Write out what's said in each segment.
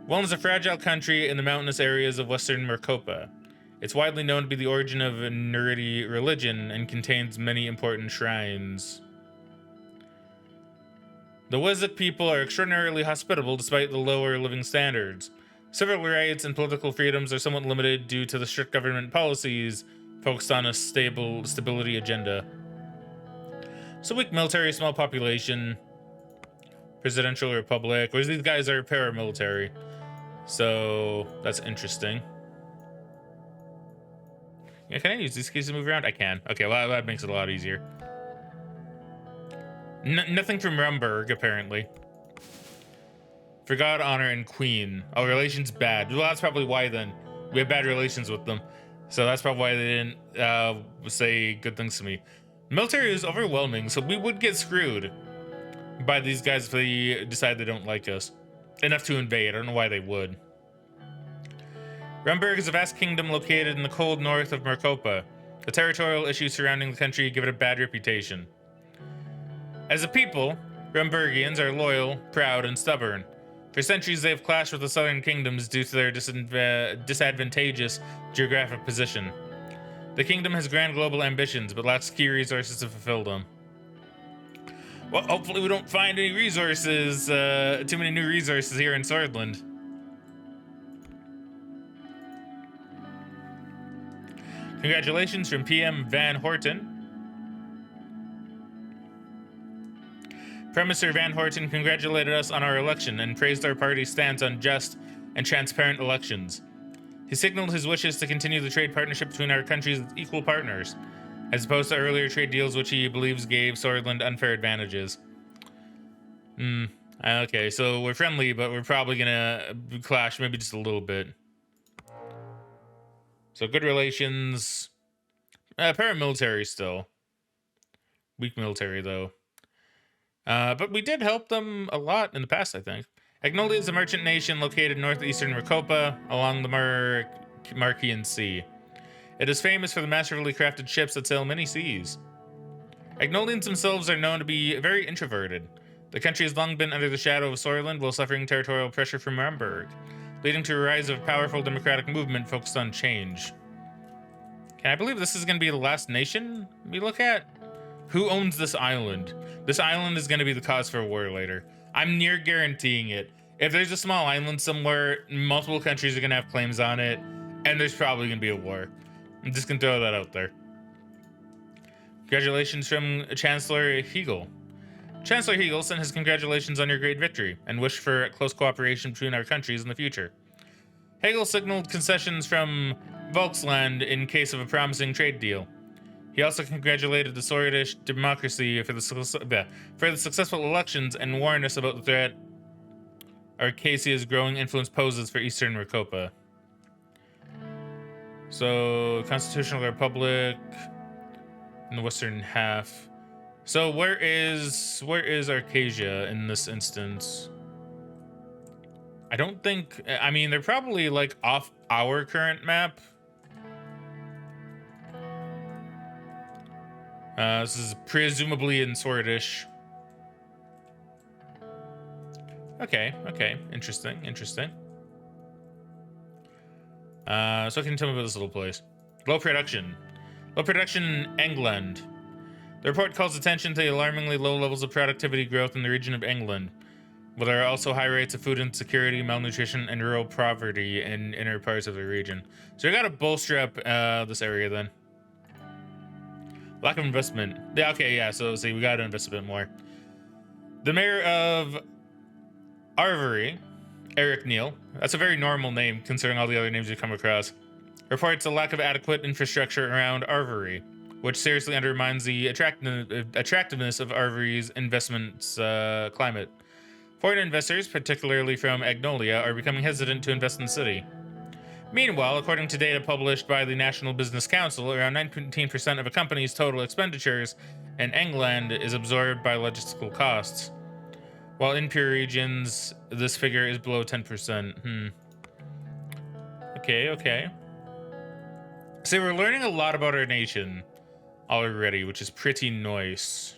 Welland is a fragile country in the mountainous areas of western Marcopa. It's widely known to be the origin of a Neridi religion and contains many important shrines. The Wezek people are extraordinarily hospitable despite the lower living standards. Civil rights and political freedoms are somewhat limited due to the strict government policies focused on a stability agenda. So weak military, small population, presidential republic, whereas these guys are paramilitary. So that's interesting. Yeah, can I use these keys to move around? I can. Okay, well, that makes it a lot easier. Nothing from Rumburg, apparently. For God, honor, and queen. Oh, relations bad. Well, that's probably why then. We have bad relations with them. So that's probably why they didn't say good things to me. Military is overwhelming, so we would get screwed by these guys if they decide they don't like us. Enough to invade. I don't know why they would. Rumburg is a vast kingdom located in the cold north of Marcopa. The territorial issues surrounding the country give it a bad reputation. As a people, Rumburgians are loyal, proud, and stubborn. For centuries, they have clashed with the southern kingdoms due to their disadvantageous geographic position. The kingdom has grand global ambitions, but lacks key resources to fulfill them. Well, hopefully we don't find any resources, too many new resources here in Swordland. Congratulations from PM Van Horten. Prime Minister Van Horten congratulated us on our election and praised our party's stance on just and transparent elections. He signaled his wishes to continue the trade partnership between our countries as equal partners, as opposed to earlier trade deals which he believes gave Swordland unfair advantages. Okay, so we're friendly, but we're probably gonna clash maybe just a little bit. So good relations. Paramilitary still. Weak military, though. But we did help them a lot in the past, I think. Agnolia is a merchant nation located northeastern Marcopa along the Marquian Sea. It is famous for the masterfully crafted ships that sail many seas. Agnolians themselves are known to be very introverted. The country has long been under the shadow of Swordland while suffering territorial pressure from Rumburg, leading to a rise of a powerful democratic movement focused on change. Can I believe this is going to be the last nation we look at? Who owns this island? This island is going to be the cause for a war later. I'm near guaranteeing it. If there's a small island somewhere, multiple countries are going to have claims on it, and there's probably going to be a war. I'm just going to throw that out there. Congratulations from Chancellor Hegel. Chancellor Hegel sent his congratulations on your great victory and wished for close cooperation between our countries in the future. Hegel signaled concessions from Volksland in case of a promising trade deal. He also congratulated the Swedish democracy for the successful elections and warned us about the threat Arcasia's growing influence poses for Eastern Marcopa. So, Constitutional Republic in the western half. So where is Arcasia in this instance? I don't think, I mean, they're probably like off our current map. This is presumably in Swordish. Okay, interesting. So can you tell me about this little place? Low production in England. The report calls attention to the alarmingly low levels of productivity growth in the region of England, but there are also high rates of food insecurity, malnutrition, and rural poverty in inner parts of the region. So we gotta bolster up this area then. Lack of investment. Yeah, okay, yeah, so see, we gotta invest a bit more. The mayor of Arvery, Eric Neal, that's a very normal name considering all the other names you come across, reports a lack of adequate infrastructure around Arvery, which seriously undermines the attractiveness of Arvery's investments climate. Foreign investors, particularly from Agnolia, are becoming hesitant to invest in the city. Meanwhile, according to data published by the National Business Council, around 19% of a company's total expenditures in England is absorbed by logistical costs. While in pure regions, this figure is below 10%. Okay. So we're learning a lot about our nation already, which is pretty nice.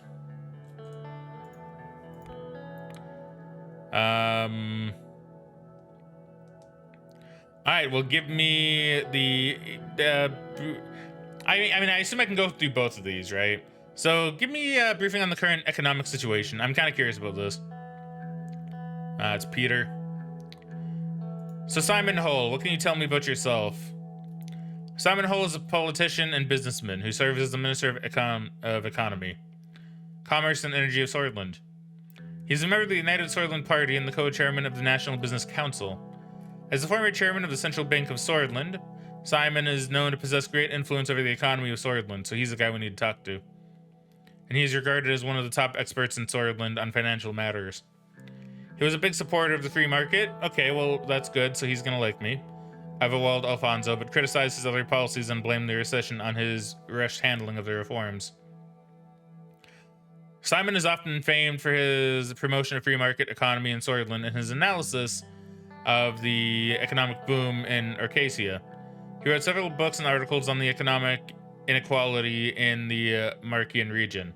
All right, well, give me the. I assume I can go through both of these, right? So, give me a briefing on the current economic situation. I'm kind of curious about this. It's Peter. So, Simon Hull, what can you tell me about yourself? Simon Hull is a politician and businessman who serves as the Minister of Economy, Commerce, and Energy of Swordland. He's a member of the United Swordland Party and the co-chairman of the National Business Council. As the former chairman of the Central Bank of Swordland, Simon is known to possess great influence over the economy of Swordland, so he's the guy we need to talk to. And he is regarded as one of the top experts in Swordland on financial matters. He was a big supporter of the free market. Okay, well, that's good, so he's gonna like me. I've awalled Alfonso, but criticized his other policies and blamed the recession on his rushed handling of the reforms. Simon is often famed for his promotion of free market economy in Swordland and his analysis of the economic boom in Arcasia. He wrote several books and articles on the economic inequality in the Marchian region,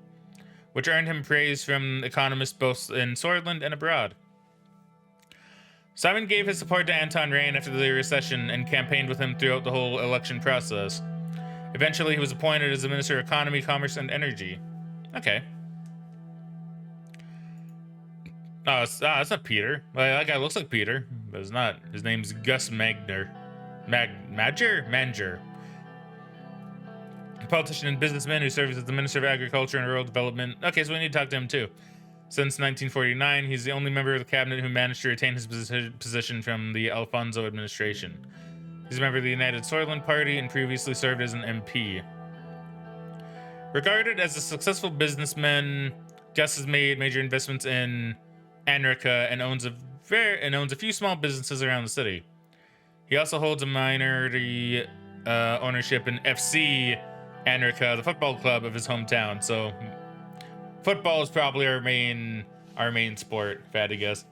which earned him praise from economists both in Swordland and abroad. Simon gave his support to Anton Rain after the recession and campaigned with him throughout the whole election process. Eventually, he was appointed as the Minister of Economy, Commerce, and Energy. Okay. Oh, it's not Peter. Well, that guy looks like Peter, but it's not. His name's Gus Magner. Manger. A politician and businessman who serves as the Minister of Agriculture and Rural Development. Okay, so we need to talk to him too. Since 1949, he's the only member of the cabinet who managed to retain his position from the Alfonso administration. He's a member of the United Swordland Party and previously served as an MP. Regarded as a successful businessman, Gus has made major investments in Anrica and owns a few small businesses around the city. He also holds a minority ownership in FC Anrica, the football club of his hometown. So football is probably our main sport, if I had to guess.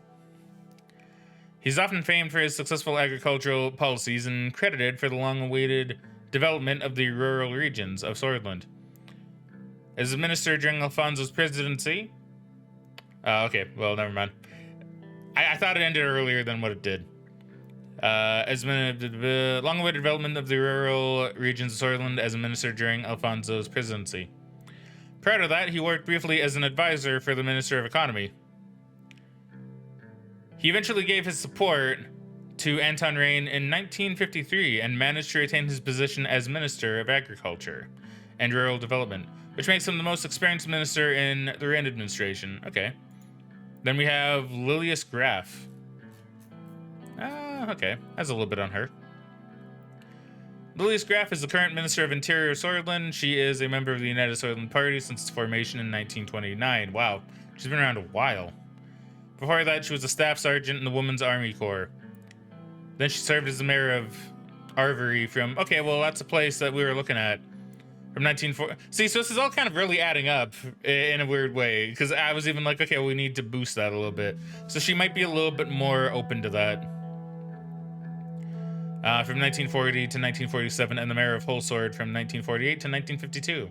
He's often famed for his successful agricultural policies and credited for the long-awaited development of the rural regions of Swordland. As a minister during Alfonso's presidency... okay, well, never mind. I thought it ended earlier than what it did. As the long-awaited development of the rural regions of Swordland as a minister during Alfonso's presidency. Prior to that, he worked briefly as an advisor for the Minister of Economy. He eventually gave his support to Anton Rain in 1953 and managed to retain his position as Minister of Agriculture and Rural Development, which makes him the most experienced minister in the Rain administration. Okay. Then we have Lilius Graf. Okay. Has a little bit on her. Lilius Graf is the current Minister of Interior of Swordland. She is a member of the United Swordland Party since its formation in 1929. Wow. She's been around a while. Before that, she was a staff sergeant in the Women's Army Corps. Then she served as the mayor of Arvery from... Okay, well, that's a place that we were looking at. From 1940... See, so this is all kind of really adding up in a weird way. Because I was even like, okay, well, we need to boost that a little bit. So she might be a little bit more open to that. From 1940 to 1947, and the mayor of Holsword from 1948 to 1952.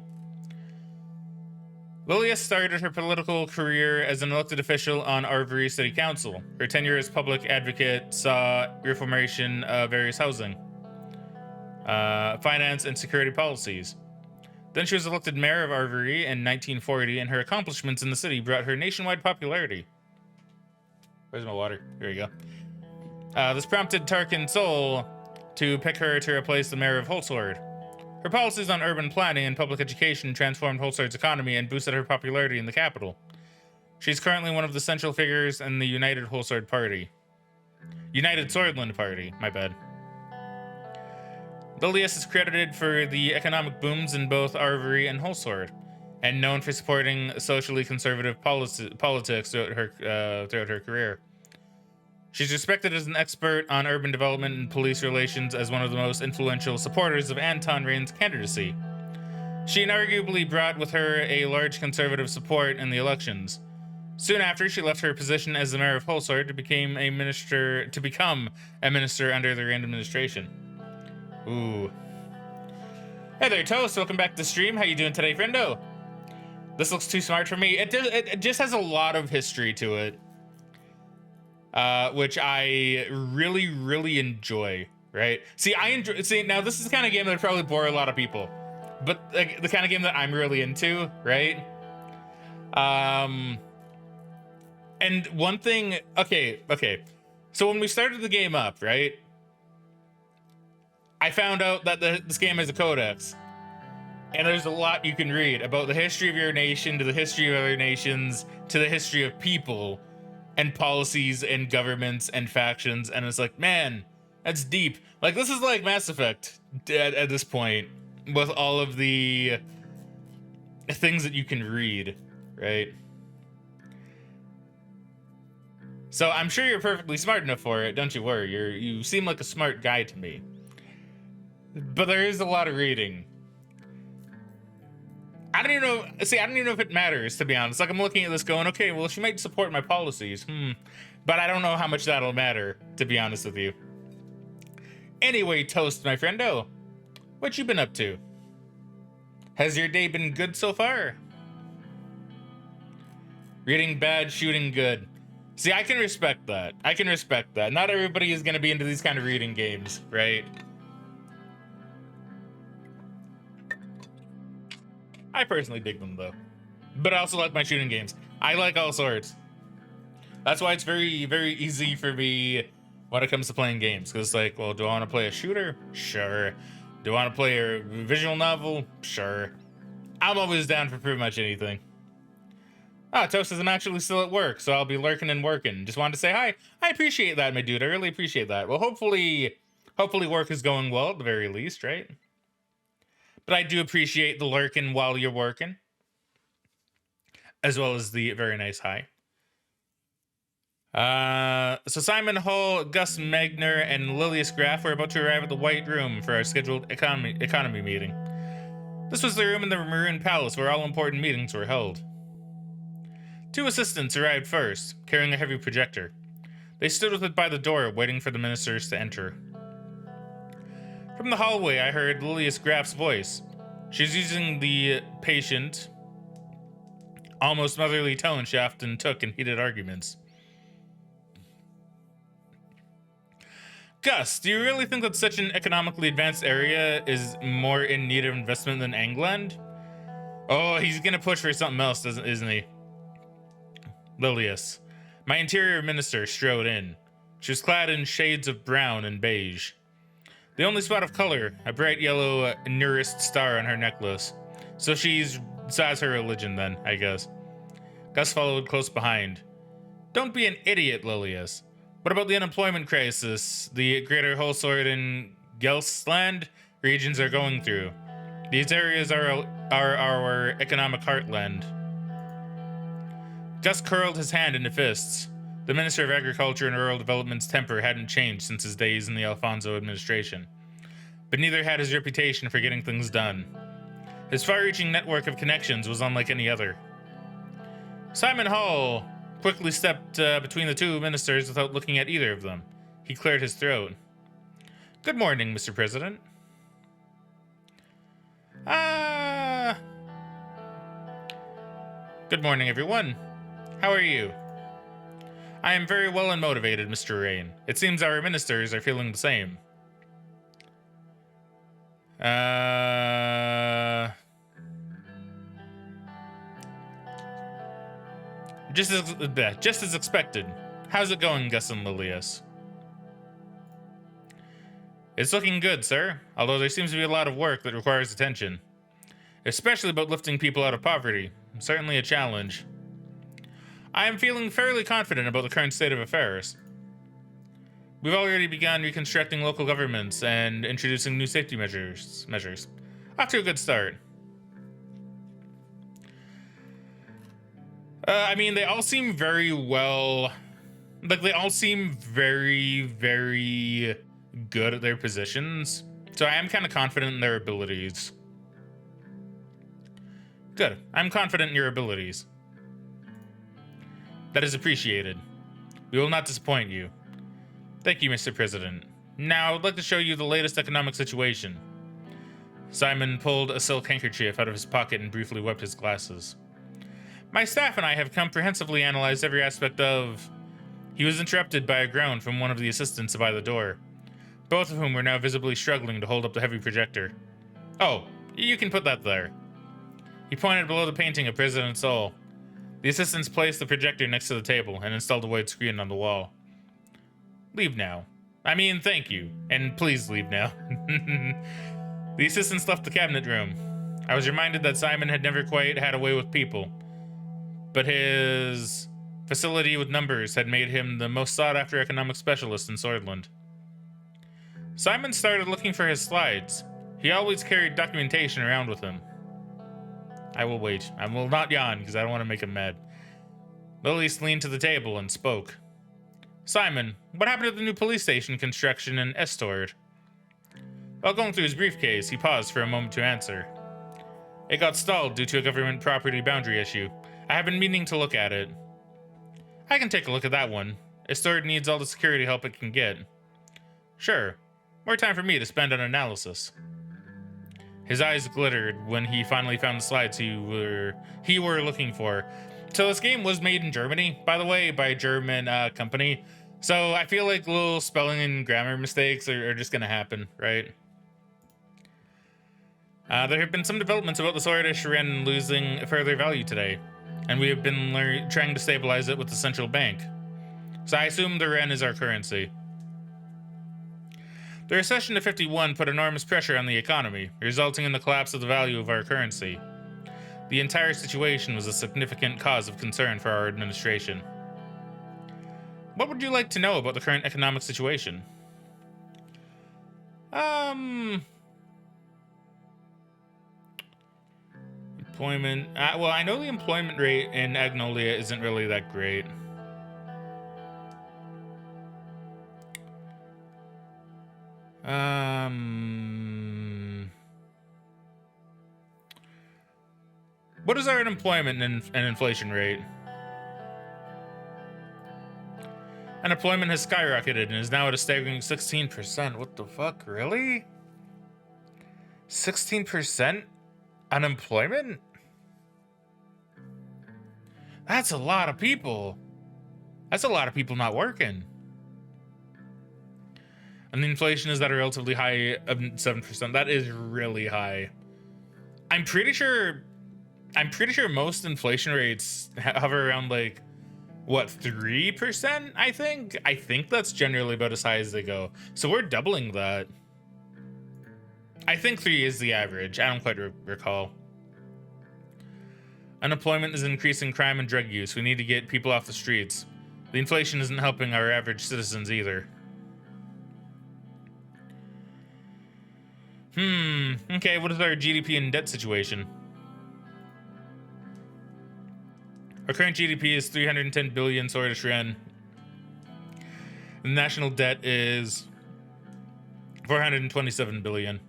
Lilia started her political career as an elected official on Arvery City Council. Her tenure as public advocate saw reformation of various housing, finance, and security policies. Then she was elected mayor of Arvery in 1940, and her accomplishments in the city brought her nationwide popularity. Where's my water? Here we go. This prompted Tarkin Sol to pick her to replace the mayor of Holsword. Her policies on urban planning and public education transformed Holsword's economy and boosted her popularity in the capital. She's currently one of the central figures in the United Holsword Party. United Swordland Party, my bad. Lilius is credited for the economic booms in both Arvery and Holsword, and known for supporting socially conservative politics throughout her career. She's respected as an expert on urban development and police relations as one of the most influential supporters of Anton Rain's candidacy. She inarguably brought with her a large conservative support in the elections. Soon after, she left her position as the mayor of Holsword to become a minister under the Rain administration. Ooh. Hey there, Toast. Welcome back to the stream. How you doing today, friendo? This looks too smart for me. It just has a lot of history to it. Which I really, really enjoy. right? See, I enjoy. See, now this is the kind of game that would probably bore a lot of people, but like, the kind of game that I'm really into, right? And one thing, okay. So when we started the game up, right, I found out that this game has a codex, and there's a lot you can read about the history of your nation, to the history of other nations, to the history of people, and policies, and governments, and factions, and it's like, man, that's deep. Like, this is like Mass Effect at this point, with all of the things that you can read, right? So I'm sure you're perfectly smart enough for it, don't you worry. You seem like a smart guy to me. But there is a lot of reading. I don't even know if it matters, to be honest. Like, I'm looking at this going, okay, well, she might support my policies. But I don't know how much that'll matter, to be honest with you. Anyway, Toast, my friendo, what you been up to? Has your day been good so far? Reading bad, shooting good. See, I can respect that. Not everybody is going to be into these kind of reading games, right? I personally dig them, though. But I also like my shooting games. I like all sorts. That's why it's very, very easy for me when it comes to playing games. Because it's like, well, do I want to play a shooter? Sure. Do I want to play a visual novel? Sure. I'm always down for pretty much anything. Toast isn't actually still at work, so I'll be lurking and working. Just wanted to say hi. I appreciate that, my dude. I really appreciate that. Well, hopefully work is going well at the very least, right? But I do appreciate the lurking while you're working, as well as the very nice hi. So Simon Hull, Gus Magner, and Lilius Graff were about to arrive at the White Room for our scheduled economy meeting. This was the room in the Maroon Palace where all important meetings were held. 2 assistants arrived first, carrying a heavy projector. They stood with it by the door, waiting for the ministers to enter. From the hallway, I heard Lilius Graff's voice. She's using the patient, almost motherly tone she often took in heated arguments. Gus, do you really think that such an economically advanced area is more in need of investment than England? Oh, he's gonna push for something else, isn't he? Lilius. My interior minister strode in. She was clad in shades of brown and beige. The only spot of color, a bright yellow nearest star on her necklace. So that's her religion then, I guess. Gus followed close behind. Don't be an idiot, Lilius. What about the unemployment crisis the Greater Holsword and Gelsland regions are going through? These areas are our economic heartland. Gus curled his hand into fists. The Minister of Agriculture and Rural Development's temper hadn't changed since his days in the Alfonso administration. But neither had his reputation for getting things done. His far-reaching network of connections was unlike any other. Simon Hall quickly stepped between the 2 ministers without looking at either of them. He cleared his throat. Good morning, Mr. President. Good morning, everyone. How are you? I am very well and motivated, Mr. Rain. It seems our ministers are feeling the same. Just as expected. How's it going, Gus and Lilius? It's looking good, sir, although there seems to be a lot of work that requires attention. Especially about lifting people out of poverty. Certainly a challenge. I am feeling fairly confident about the current state of affairs. We've already begun reconstructing local governments and introducing new safety measures. Off to a good start. I mean, they all seem very well... Like, they all seem very, very good at their positions. So I am kind of confident in their abilities. Good. I'm confident in your abilities. That is appreciated. We will not disappoint you. Thank you, Mr. President. Now, I would like to show you the latest economic situation. Simon pulled a silk handkerchief out of his pocket and briefly wiped his glasses. My staff and I have comprehensively analyzed every aspect of... He was interrupted by a groan from one of the assistants by the door. both of whom were now visibly struggling to hold up the heavy projector. Oh, you can put that there. He pointed below the painting of President Sol. The assistants placed the projector next to the table and installed a white screen on the wall. Leave now. I mean, thank you. And please leave now. The assistants left the cabinet room. I was reminded that Simon had never quite had a way with people, but his facility with numbers had made him the most sought-after economic specialist in Swordland. Simon started looking for his slides. He always carried documentation around with him. I will wait. I will not yawn, because I don't want to make him mad. Lilius leaned to the table and spoke. Simon, what happened to the new police station construction in Estord? While going through his briefcase, he paused for a moment to answer. It got stalled due to a government property boundary issue. I have been meaning to look at it. I can take a look at that one. Estord needs all the security help it can get. Sure. More time for me to spend on analysis. His eyes glittered when he finally found the slides he were looking for. So this game was made in Germany, by the way, by a German company. So I feel like little spelling and grammar mistakes are just going to happen, right? There have been some developments about the Swordfish Ren losing further value today, and we have been trying to stabilize it with the central bank. So I assume the Ren is our currency. The recession of 51 put enormous pressure on the economy, resulting in the collapse of the value of our currency. The entire situation was a significant cause of concern for our administration. What would you like to know about the current economic situation? Employment. Well, I know the employment rate in Agnolia isn't really that great. What is our unemployment and inflation rate? Unemployment has skyrocketed and is now at a staggering 16%. What the fuck, really? 16% unemployment? That's a lot of people. That's a lot of people not working. And the inflation is at a relatively high of 7%. That is really high. I'm pretty sure most inflation rates hover around like, what, 3%, I think? I think that's generally about as high as they go. So we're doubling that. I think 3 is the average. I don't quite recall. Unemployment is increasing crime and drug use. We need to get people off the streets. The inflation isn't helping our average citizens either. Okay, what is our GDP and debt situation? Our current GDP is 310 billion Swordfish Ren. The national debt is 427 billion.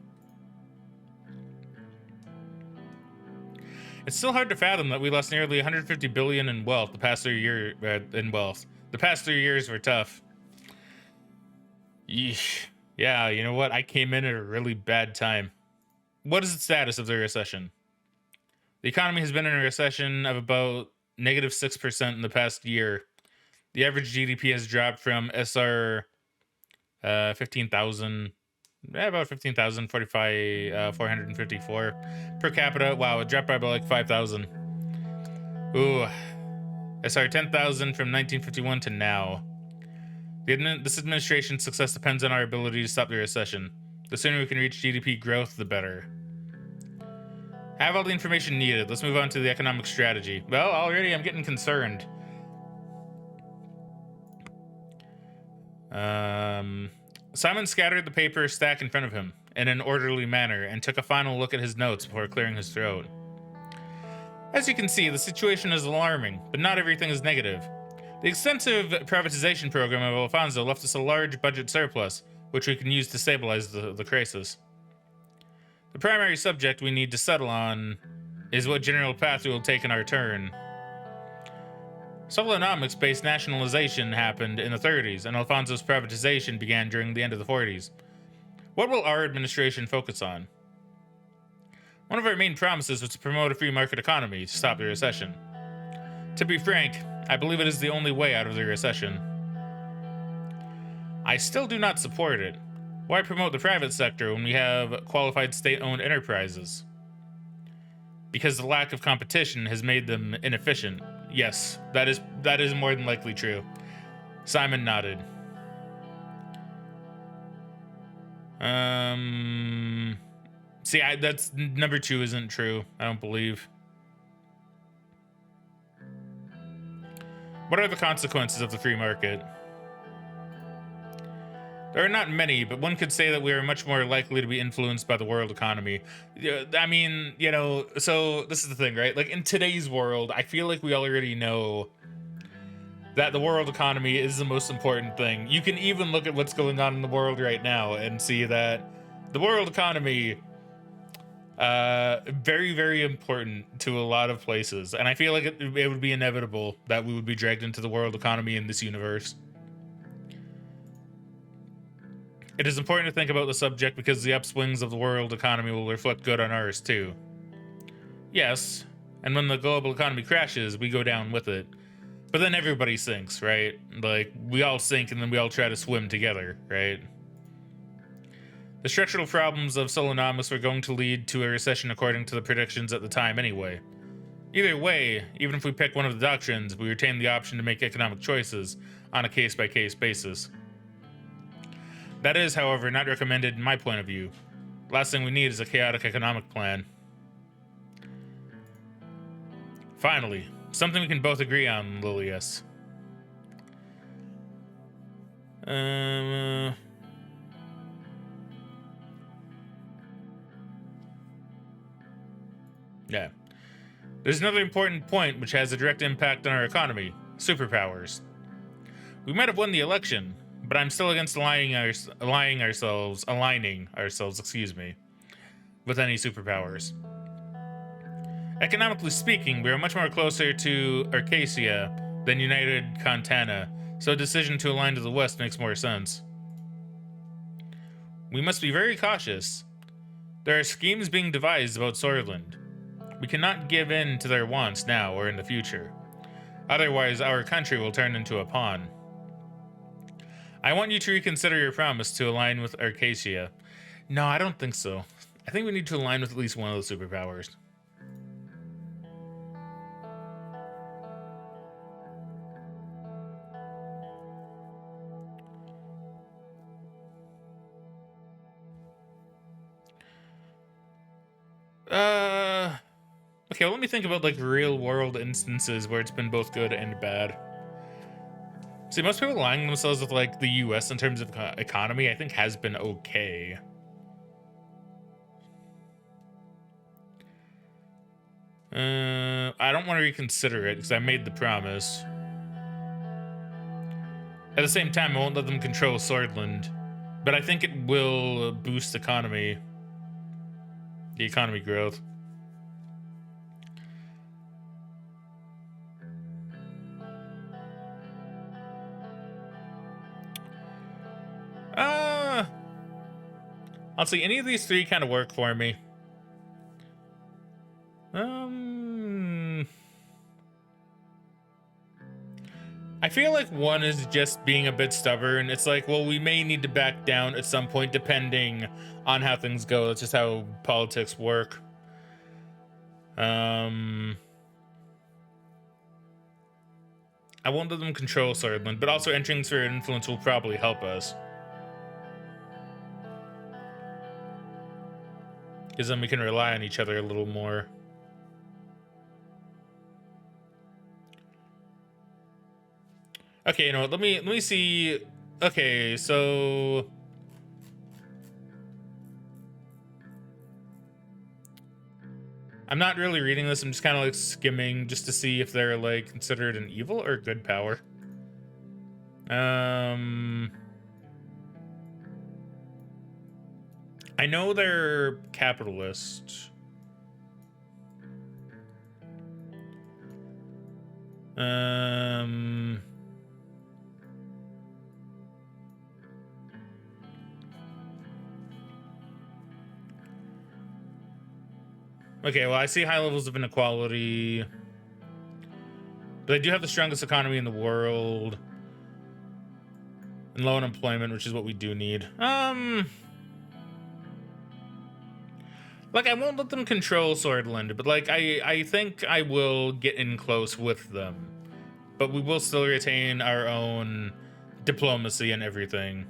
It's still hard to fathom that we lost nearly 150 billion in wealth the past 3 years. The past 3 years were tough. Yeesh. Yeah, you know what? I came in at a really bad time. What is the status of the recession? The economy has been in a recession of about -6% in the past year. The average GDP has dropped from SR 15,000, about 15,000, 454 per capita. Wow, it dropped by about like 5,000. Ooh, SR 10,000 from 1951 to now. This administration's success depends on our ability to stop the recession. The sooner we can reach GDP growth, the better. I have all the information needed. Let's move on to the economic strategy. Well, already I'm getting concerned. Simon scattered the paper stack in front of him in an orderly manner and took a final look at his notes before clearing his throat. As you can see, the situation is alarming, but not everything is negative. The extensive privatization program of Alfonso left us a large budget surplus, which we can use to stabilize the crisis. The primary subject we need to settle on is what general path we will take in our turn. Solonomics-based nationalization happened in the 30s, and Alfonso's privatization began during the end of the 40s. What will our administration focus on? One of our main promises was to promote a free market economy to stop the recession. To be frank, I believe it is the only way out of the recession. I still do not support it. Why promote the private sector when we have qualified state-owned enterprises? Because the lack of competition has made them inefficient. Yes, that is more than likely true. Simon nodded. See, that's number 2 isn't true. I don't believe. What are the consequences of the free market? There are not many, but one could say that we are much more likely to be influenced by the world economy. I mean, you know, so this is the thing, right? Like in today's world, I feel like we already know that the world economy is the most important thing. You can even look at what's going on in the world right now and see that the world economy, very, very important to a lot of places. And I feel like it would be inevitable that we would be dragged into the world economy in this universe. It is important to think about the subject because the upswings of the world economy will reflect good on ours too. Yes, and when the global economy crashes, we go down with it. But then everybody sinks, right? Like, we all sink and then we all try to swim together, right? The structural problems of Solonomus were going to lead to a recession according to the predictions at the time anyway. Either way, even if we pick one of the doctrines, we retain the option to make economic choices on a case-by-case basis. That is, however, not recommended in my point of view. The last thing we need is a chaotic economic plan. Finally, something we can both agree on, Lilius. Yeah. There's another important point which has a direct impact on our economy. Superpowers. We might have won the election, but I'm still against aligning ourselves, with any superpowers. Economically speaking, we are much more closer to Arcasia than United Contana, so a decision to align to the west makes more sense. We must be very cautious. There are schemes being devised about Sorland. We cannot give in to their wants now or in the future. Otherwise, our country will turn into a pawn. I want you to reconsider your promise to align with Arcasia. No, I don't think so. I think we need to align with at least one of the superpowers. Okay, well, let me think about like real world instances where it's been both good and bad. See, most people aligning themselves with like the US in terms of economy, I think has been okay. I don't want to reconsider it because I made the promise. At the same time, I won't let them control Swordland, but I think it will boost the economy growth. I'll see, any of these three kind of work for me. I feel like one is just being a bit stubborn. It's like, well, we may need to back down at some point depending on how things go. That's just how politics work. I won't let them control Swordland, but also entering sphere of influence will probably help us. Because then we can rely on each other a little more. Okay, you know what? Let me see. Okay, so I'm not really reading this. I'm just kind of like skimming just to see if they're like considered an evil or good power. I know they're capitalist. Okay, well, I see high levels of inequality. But they do have the strongest economy in the world. And and low unemployment, which is what we do need. Like, I won't let them control Swordland, but like I think I will get in close with them. But we will still retain our own diplomacy and everything.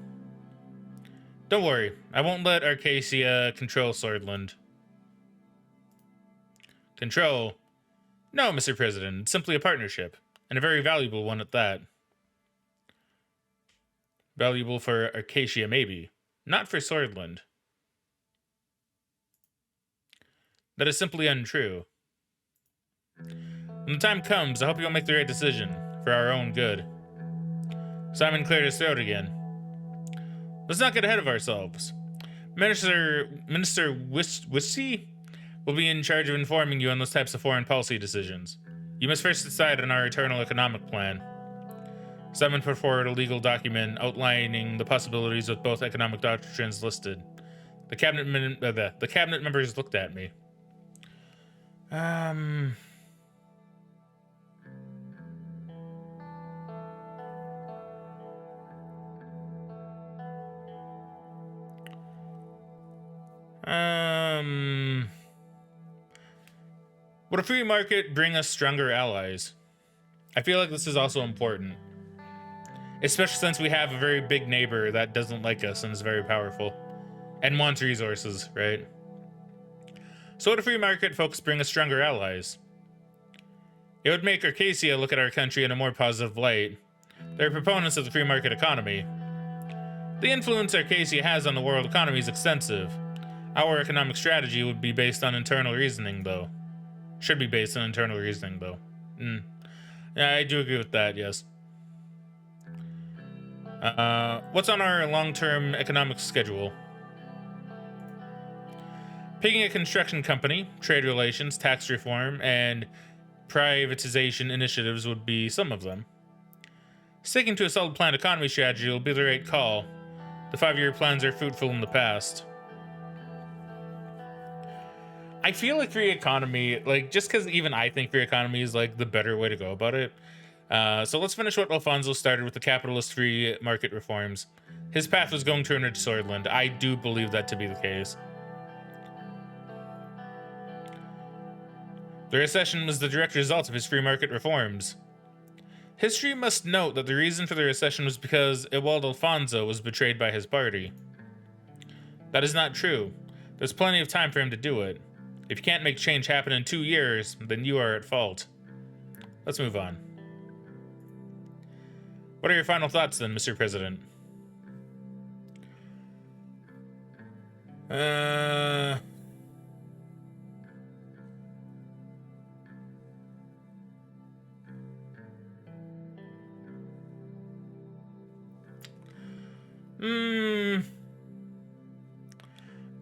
Don't worry, I won't let Arcasia control Swordland. Control? No, Mr. President, it's simply a partnership, and a very valuable one at that. Valuable for Arcasia, maybe. Not for Swordland. That is simply untrue. When the time comes, I hope you'll make the right decision, for our own good. Simon cleared his throat again. Let's not get ahead of ourselves. Minister Wissy will be in charge of informing you on those types of foreign policy decisions. You must first decide on our eternal economic plan. Simon put forward a legal document outlining the possibilities with both economic doctrines listed. The cabinet members looked at me. Would a free market bring us stronger allies? I feel like this is also important. Especially since we have a very big neighbor that doesn't like us and is very powerful. And wants resources, right? So would a free market folks bring us stronger allies? It would make Arcasia look at our country in a more positive light. They're proponents of the free market economy. The influence Arcasia has on the world economy is extensive. Our economic strategy would be based on internal reasoning, though. Should be based on internal reasoning, though. Yeah, I do agree with that, yes. What's on our long-term economic schedule? Picking a construction company, trade relations, tax reform, and privatization initiatives would be some of them. Sticking to a solid planned economy strategy will be the right call. The 5-year plans are fruitful in the past. I feel like free economy, like, just because even I think free economy is, like, the better way to go about it. So let's finish what Alfonso started with the capitalist free market reforms. His path was going to enrich Swordland. I do believe that to be the case. The recession was the direct result of his free market reforms. History must note that the reason for the recession was because Ewald Alfonso was betrayed by his party. That is not true. There's plenty of time for him to do it. If you can't make change happen in 2 years, then you are at fault. Let's move on. What are your final thoughts then, Mr. President?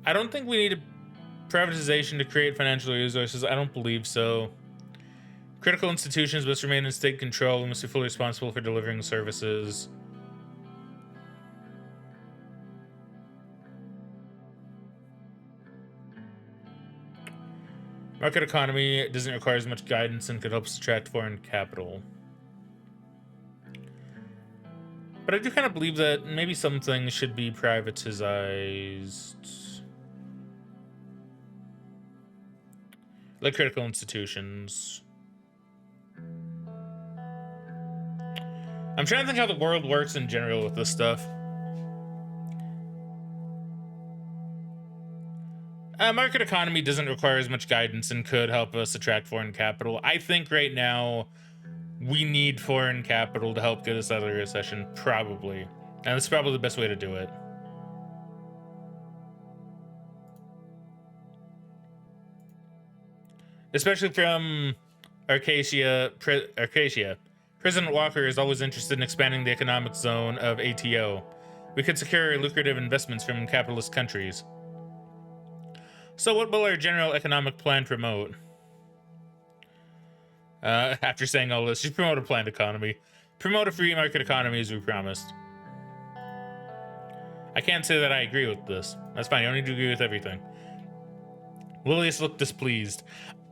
I don't think we need a privatization to create financial resources. I don't believe so. Critical institutions must remain in state control and must be fully responsible for delivering services. Market economy doesn't require as much guidance and could help us attract foreign capital. But I do kind of believe that maybe some things should be privatized. Like critical institutions. I'm trying to think how the world works in general with this stuff. Market economy doesn't require as much guidance and could help us attract foreign capital. I think right now we need foreign capital to help get us out of the recession, probably. And that's probably the best way to do it. Especially from Arcasia. President Walker is always interested in expanding the economic zone of ATO. We could secure lucrative investments from capitalist countries. So what will our general economic plan promote? After saying all this, just promote a planned economy. Promote a free market economy as we promised. I can't say that I agree with this. That's fine, you don't need to agree with everything. Lilius looked displeased.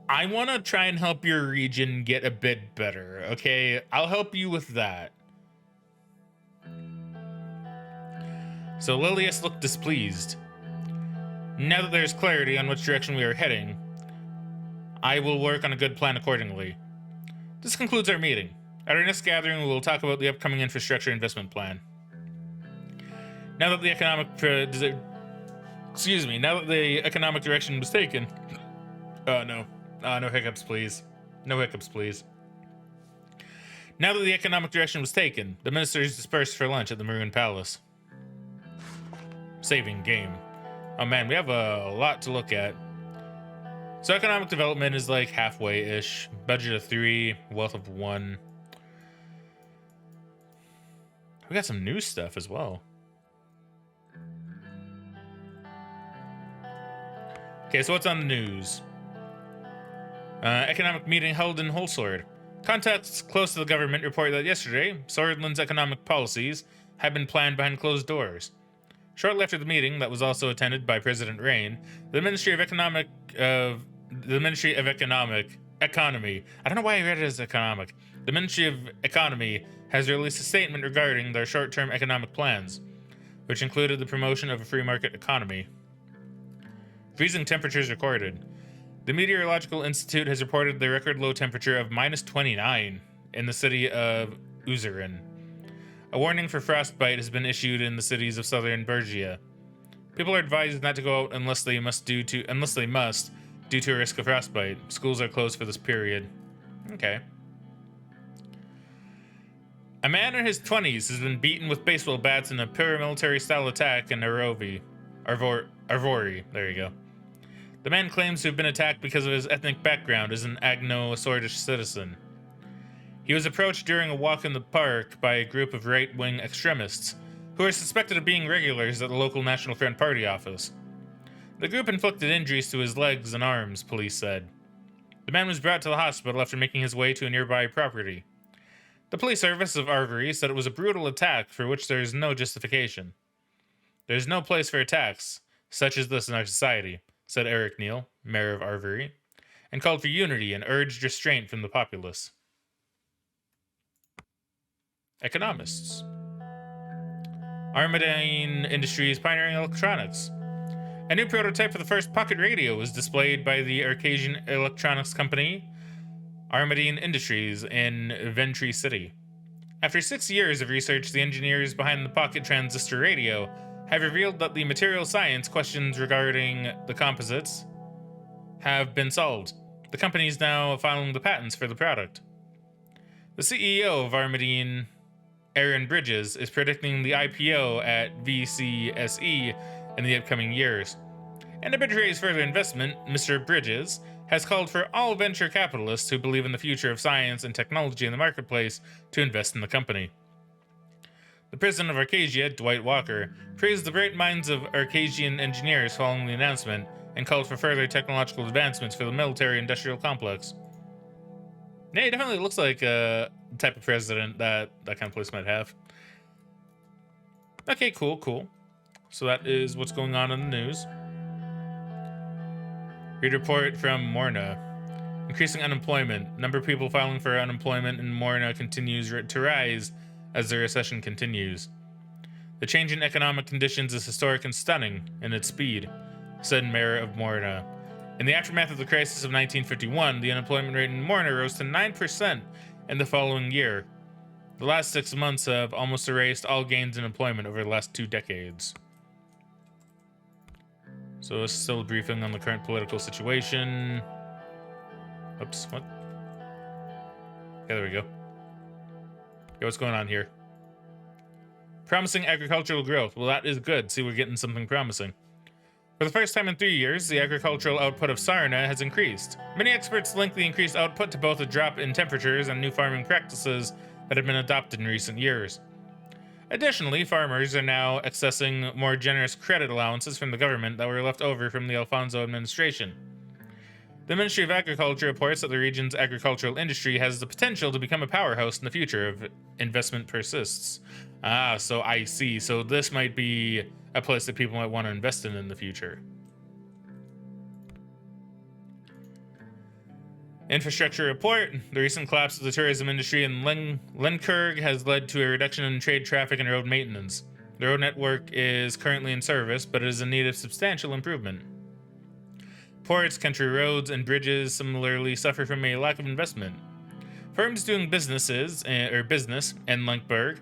I want to try and help your region get a bit better, okay? I'll help you with that. So Lilius looked displeased. Now that there's clarity on which direction we are heading, I will work on a good plan accordingly. This concludes our meeting. At our next gathering, we will talk about the upcoming infrastructure investment plan. Now that the economic direction was taken. No hiccups, please. No hiccups, please. Now that the economic direction was taken, the ministers dispersed for lunch at the Maroon Palace. Saving game. Oh man, we have a lot to look at. So economic development is like halfway-ish. Budget of 3, wealth of 1. We got some new stuff as well. Okay, so what's on the news? Economic meeting held in Holsword. Contacts close to the government report that yesterday, Swordland's economic policies had been planned behind closed doors. Shortly after the meeting, that was also attended by President Rain, the Ministry of Economy. I don't know why I read it as economic. The Ministry of Economy has released a statement regarding their short-term economic plans, which included the promotion of a free market economy. Freezing temperatures recorded. The Meteorological Institute has reported the record low temperature of -29 in the city of Suzerain. A warning for frostbite has been issued in the cities of southern Bergia. People are advised not to go out unless they must due to a risk of frostbite. Schools are closed for this period. Okay. A man in his 20s has been beaten with baseball bats in a paramilitary style attack in Arvori. There you go. The man claims to have been attacked because of his ethnic background as an Agno-Sordish citizen. He was approached during a walk in the park by a group of right-wing extremists who are suspected of being regulars at the local National Front Party office. The group inflicted injuries to his legs and arms, police said. The man was brought to the hospital after making his way to a nearby property. The police service of Arvori said it was a brutal attack for which there is no justification. There is no place for attacks such as this in our society, said Eric Neal, mayor of Arvori, and called for unity and urged restraint from the populace. Economists. Armadine Industries pioneering electronics. A new prototype for the first pocket radio was displayed by the Arcasian electronics company, Armadine Industries, in Ventry City. After 6 years of research, the engineers behind the pocket transistor radio have revealed that the material science questions regarding the composites have been solved. The company is now filing the patents for the product. The CEO of Armadine, Aaron Bridges, is predicting the IPO at VCSE in the upcoming years. And to raise further investment, Mr. Bridges has called for all venture capitalists who believe in the future of science and technology in the marketplace to invest in the company. The president of Arcasia, Dwight Walker, praised the bright minds of Arcasian engineers following the announcement and called for further technological advancements for the military-industrial complex. Yeah, he definitely looks like a type of president that kind of place might have. Okay, cool. So that is what's going on in the news. Read report from Morna. Increasing unemployment. Number of people filing for unemployment in Morna continues to rise as the recession continues. The change in economic conditions is historic and stunning in its speed, said Mayor of Morna. In the aftermath of the crisis of 1951, the unemployment rate in Morna rose to 9% in the following year. The last 6 months have almost erased all gains in employment over the last 2 decades. So it's still a briefing on the current political situation. Oops, what? Yeah, there we go. Okay, what's going on here? Promising agricultural growth. Well, that is good. See, we're getting something promising. For the first time in 3 years, the agricultural output of Sarna has increased. Many experts link the increased output to both a drop in temperatures and new farming practices that have been adopted in recent years. Additionally, farmers are now accessing more generous credit allowances from the government that were left over from the Alfonso administration. The Ministry of Agriculture reports that the region's agricultural industry has the potential to become a powerhouse in the future if investment persists. So I see. So this might be a place that people might want to invest in the future. Infrastructure report. The recent collapse of the tourism industry in Lenkurg has led to a reduction in trade traffic and road maintenance. The road network is currently in service, but it is in need of substantial improvement. Ports, country roads, and bridges similarly suffer from a lack of investment. Firms doing business in Lengberg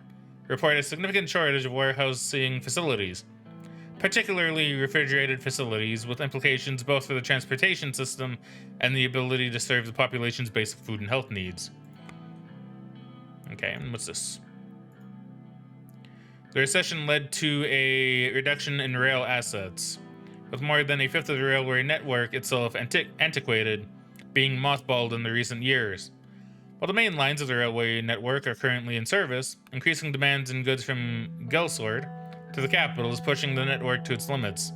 report a significant shortage of warehousing facilities, particularly refrigerated facilities, with implications both for the transportation system and the ability to serve the population's basic food and health needs. Okay, and what's this? The recession led to a reduction in rail assets, with more than a fifth of the railway network itself antiquated, being mothballed in the recent years. While the main lines of the railway network are currently in service, increasing demands in goods from Gelsord to the capital is pushing the network to its limits.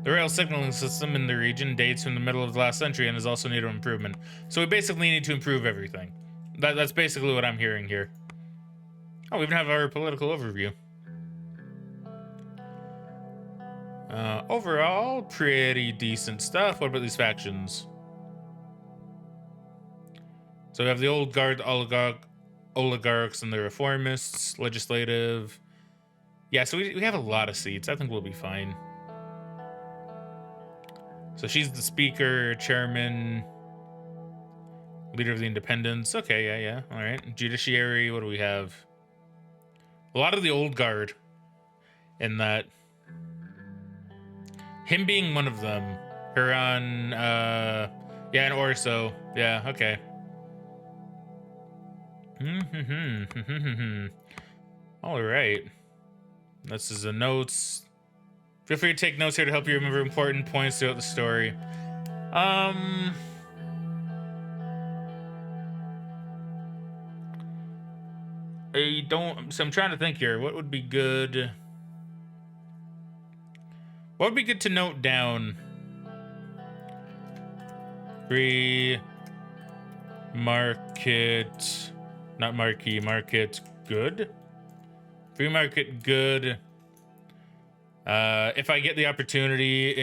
The rail signaling system in the region dates from the middle of the last century and is also in need of improvement. So we basically need to improve everything. That's basically what I'm hearing here. Oh, we even have our political overview. Overall, pretty decent stuff. What about these factions? So we have the old guard oligarchs and the reformists, legislative. Yeah, so we have a lot of seats. I think we'll be fine. So she's the speaker, chairman, leader of the independents. Okay, yeah. All right. Judiciary, what do we have? A lot of the old guard in that. Him being one of them. Her on, and Orso. Yeah, okay. All right. This is the notes. Feel free to take notes here to help you remember important points throughout the story. I don't. So I'm trying to think here. What would be good? What would be good to note down? Free market, not marquee, market good. Free market good. If I get the opportunity,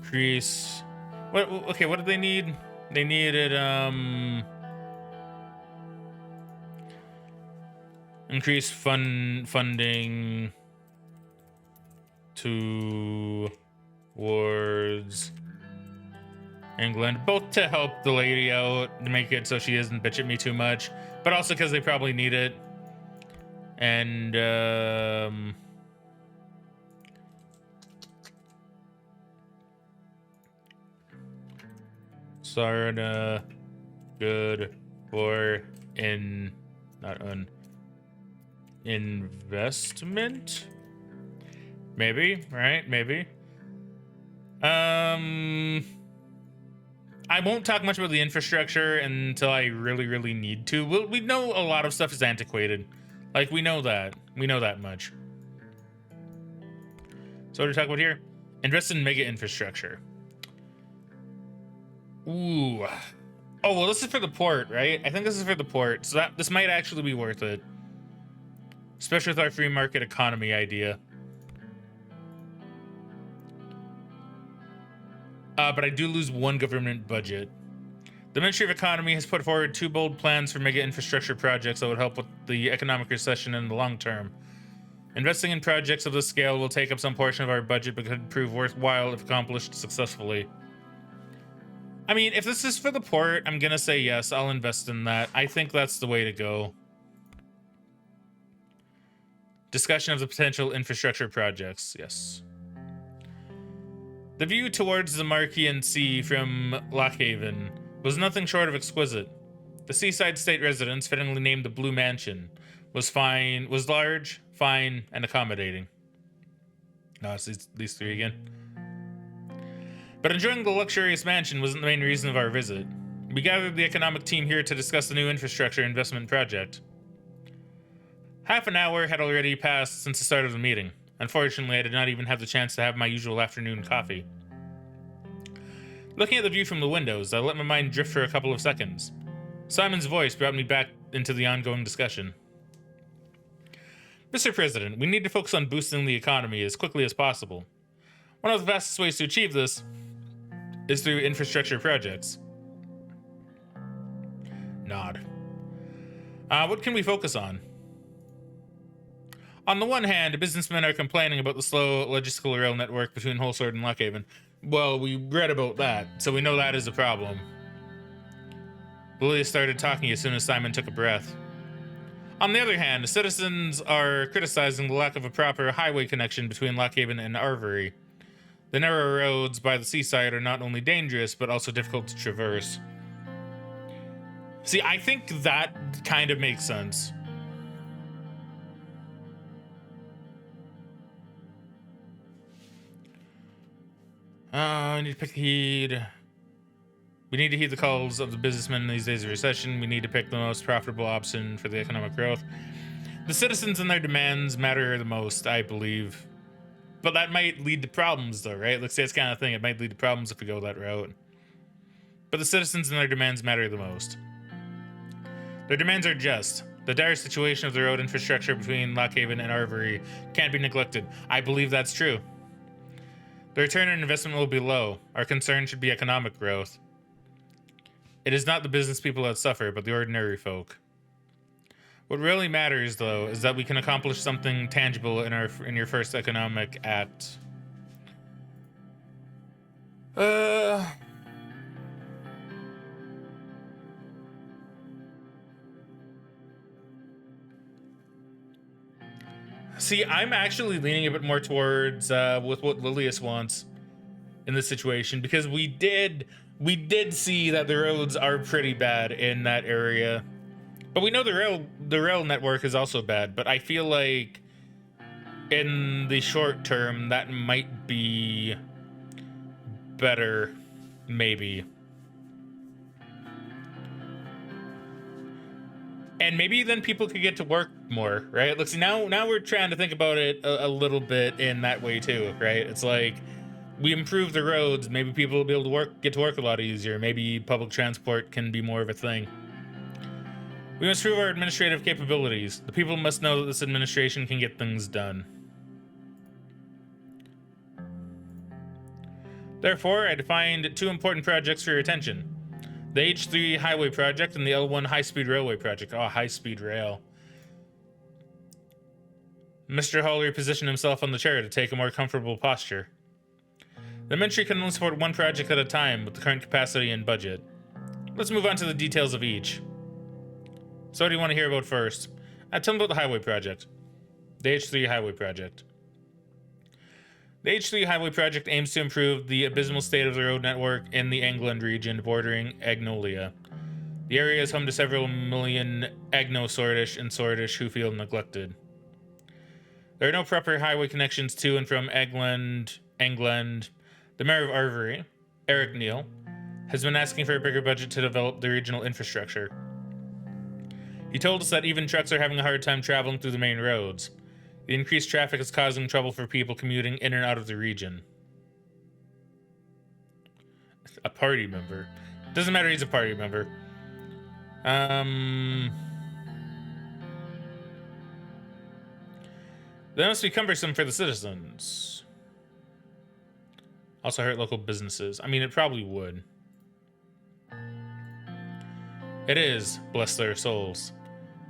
increase. What? Okay, what did they need? They needed increase funding towards England, both to help the lady out, to make it so she doesn't bitch at me too much, but also because they probably need it. And Sarna, good for investment. Maybe, right? Maybe. I won't talk much about the infrastructure until I really need to. We know a lot of stuff is antiquated. Like, we know that. We know that much. So what do we talk about here? Invest in mega infrastructure. Ooh. Oh, well, this is for the port, right? I think this is for the port. So this might actually be worth it. Especially with our free market economy idea. But I do lose one government budget. The Ministry of Economy has put forward 2 bold plans for mega infrastructure projects that would help with the economic recession in the long term. Investing in projects of this scale will take up some portion of our budget, but could prove worthwhile if accomplished successfully. I mean, if this is for the port, I'm gonna say yes, I'll invest in that. I think that's the way to go. Discussion of the potential infrastructure projects, yes. The view towards the Marquian Sea from Lockhaven was nothing short of exquisite. The seaside state residence, fittingly named the Blue Mansion, was large, fine, and accommodating. No, it's these 3 again. But enjoying the luxurious mansion wasn't the main reason of our visit. We gathered the economic team here to discuss the new infrastructure investment project. Half an hour had already passed since the start of the meeting. Unfortunately, I did not even have the chance to have my usual afternoon coffee. Looking at the view from the windows, I let my mind drift for a couple of seconds. Simon's voice brought me back into the ongoing discussion. Mr. President, we need to focus on boosting the economy as quickly as possible. One of the fastest ways to achieve this is through infrastructure projects. Nod. What can we focus on? On the one hand, businessmen are complaining about the slow logistical rail network between Holsword and Lockhaven. Well, we read about that, so we know that is a problem. Lilia started talking as soon as Simon took a breath. On the other hand, citizens are criticizing the lack of a proper highway connection between Lockhaven and Arvery. The narrow roads by the seaside are not only dangerous, but also difficult to traverse. See, I think that kind of makes sense. We need to pick the heed. We need to heed the calls of the businessmen in these days of recession. We need to pick the most profitable option for the economic growth. The citizens and their demands matter the most, I believe. But that might lead to problems, though, right? Let's say it's kind of thing. It might lead to problems if we go that route. But the citizens and their demands matter the most. Their demands are just. The dire situation of the road infrastructure between Lockhaven and Arvery can't be neglected. I believe that's true. The return on investment will be low. Our concern should be economic growth. It is not the business people that suffer, but the ordinary folk. What really matters, though, is that we can accomplish something tangible in your first economic act. See, I'm actually leaning a bit more towards with what Lilius wants in this situation, because we did see that the roads are pretty bad in that area. But we know the rail network is also bad, but I feel like in the short term that might be better, maybe. And maybe then people could get to work more, right? Look, see, now we're trying to think about it a little bit in that way too, right? It's like we improve the roads, maybe people will be able to get to work a lot easier. Maybe public transport can be more of a thing. We must prove our administrative capabilities. The people must know that this administration can get things done. Therefore, I defined 2 important projects for your attention. The H3 Highway Project and the L1 High-Speed Railway Project. Oh, high-speed rail. Mr. Hawley positioned himself on the chair to take a more comfortable posture. The Ministry can only support one project at a time with the current capacity and budget. Let's move on to the details of each. So what do you want to hear about first? Tell me about the Highway Project. The H3 Highway Project. The H3 Highway Project aims to improve the abysmal state of the road network in the England region bordering Agnolia. The area is home to several million Agno-Sordish and Sordish who feel neglected. There are no proper highway connections to and from England. The Mayor of Arvery, Eric Neal, has been asking for a bigger budget to develop the regional infrastructure. He told us that even trucks are having a hard time traveling through the main roads. The increased traffic is causing trouble for people commuting in and out of the region. A party member. Doesn't matter, he's a party member. That must be cumbersome for the citizens. Also hurt local businesses. I mean, it probably would. It is, bless their souls.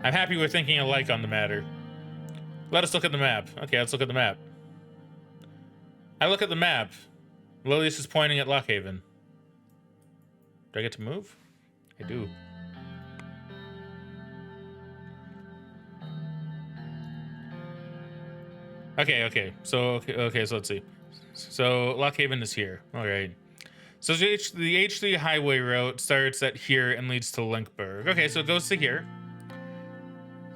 I'm happy we're thinking alike on the matter. Let us look at the map. Okay, let's look at the map. I look at the map. Lilius is pointing at Lockhaven. Do I get to move? I do. Okay. So let's see. So Lockhaven is here. All right. So the H3 highway route starts at here and leads to Linkberg. Okay, so it goes to here.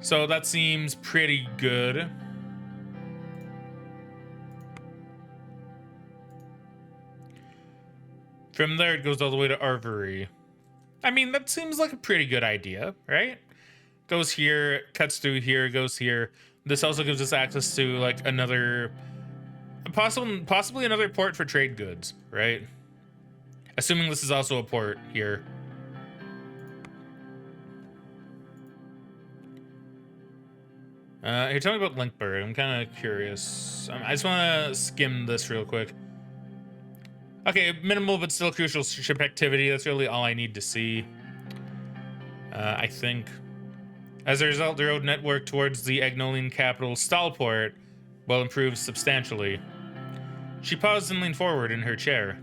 So that seems pretty good. From there, it goes all the way to Arvery. I mean, that seems like a pretty good idea, right? Goes here, cuts through here, goes here. This also gives us access to like another, possibly another port for trade goods, right? Assuming this is also a port here. Here, tell me about Linkberg. I'm kind of curious. I just want to skim this real quick. Okay, minimal but still crucial ship activity. That's really all I need to see. I think. As a result, the road network towards the Agnolian capital Stalport will improve substantially. She paused and leaned forward in her chair.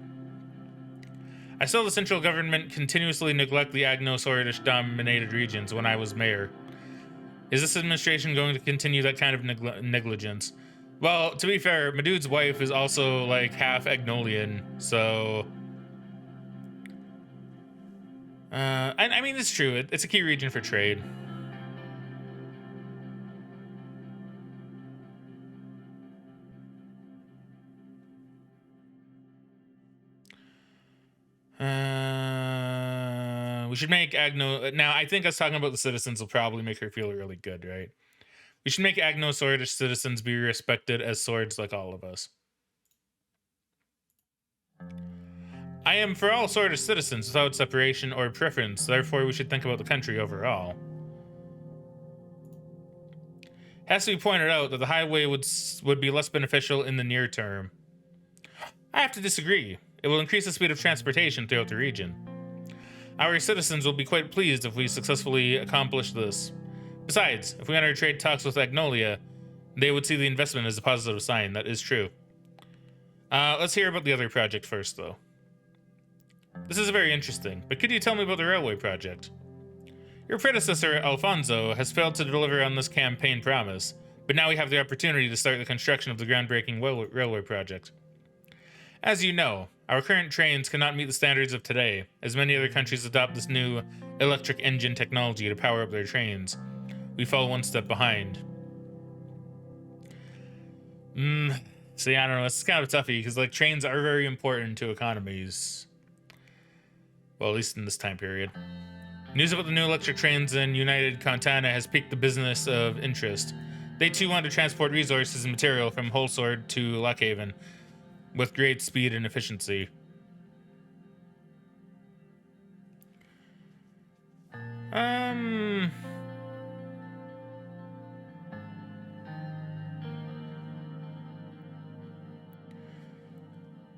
I saw the central government continuously neglect the Agno-Sordish-dominated regions when I was mayor. Is this administration going to continue that kind of negligence? Well, to be fair, my dude's wife is also like half Agnolian, so... I mean, it's true. It's a key region for trade. We should make Agno... Now, I think us talking about the citizens will probably make her feel really good, right? We should make Agno-Sordish citizens be respected as swords like all of us. I am for all Sordish citizens without separation or preference, therefore we should think about the country overall. Has to be pointed out that the highway would be less beneficial in the near term. I have to disagree. It will increase the speed of transportation throughout the region. Our citizens will be quite pleased if we successfully accomplish this. Besides, if we enter trade talks with Agnolia, they would see the investment as a positive sign. That is true. Let's hear about the other project first, though. This is very interesting, but could you tell me about the railway project? Your predecessor, Alfonso, has failed to deliver on this campaign promise, but now we have the opportunity to start the construction of the groundbreaking railway project. As you know, our current trains cannot meet the standards of today, as many other countries adopt this new electric engine technology to power up their trains. We fall one step behind. See, I don't know, it's kind of toughy, because like trains are very important to economies. Well, at least in this time period. News about the new electric trains in United Contana has piqued the business of interest. They too want to transport resources and material from Holsword to Lockhaven with great speed and efficiency.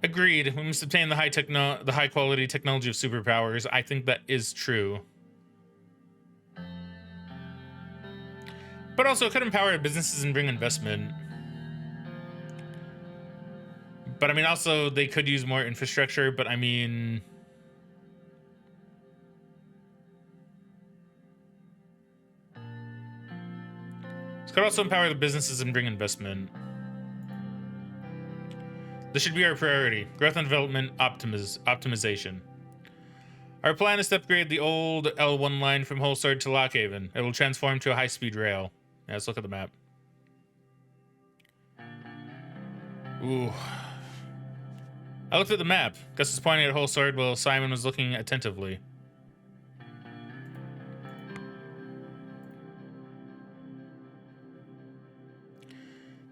Agreed. We must obtain the high quality technology of superpowers. I think that is true. But also, it could empower businesses and bring investment. But I mean, also, they could use more infrastructure, but I mean... This could also empower the businesses and bring investment. This should be our priority. Growth and development optimization. Our plan is to upgrade the old L1 line from Holsword to Lockhaven. It will transform to a high-speed rail. Yeah, let's look at the map. Ooh. I looked at the map. Gus was pointing at Holsword while Simon was looking attentively.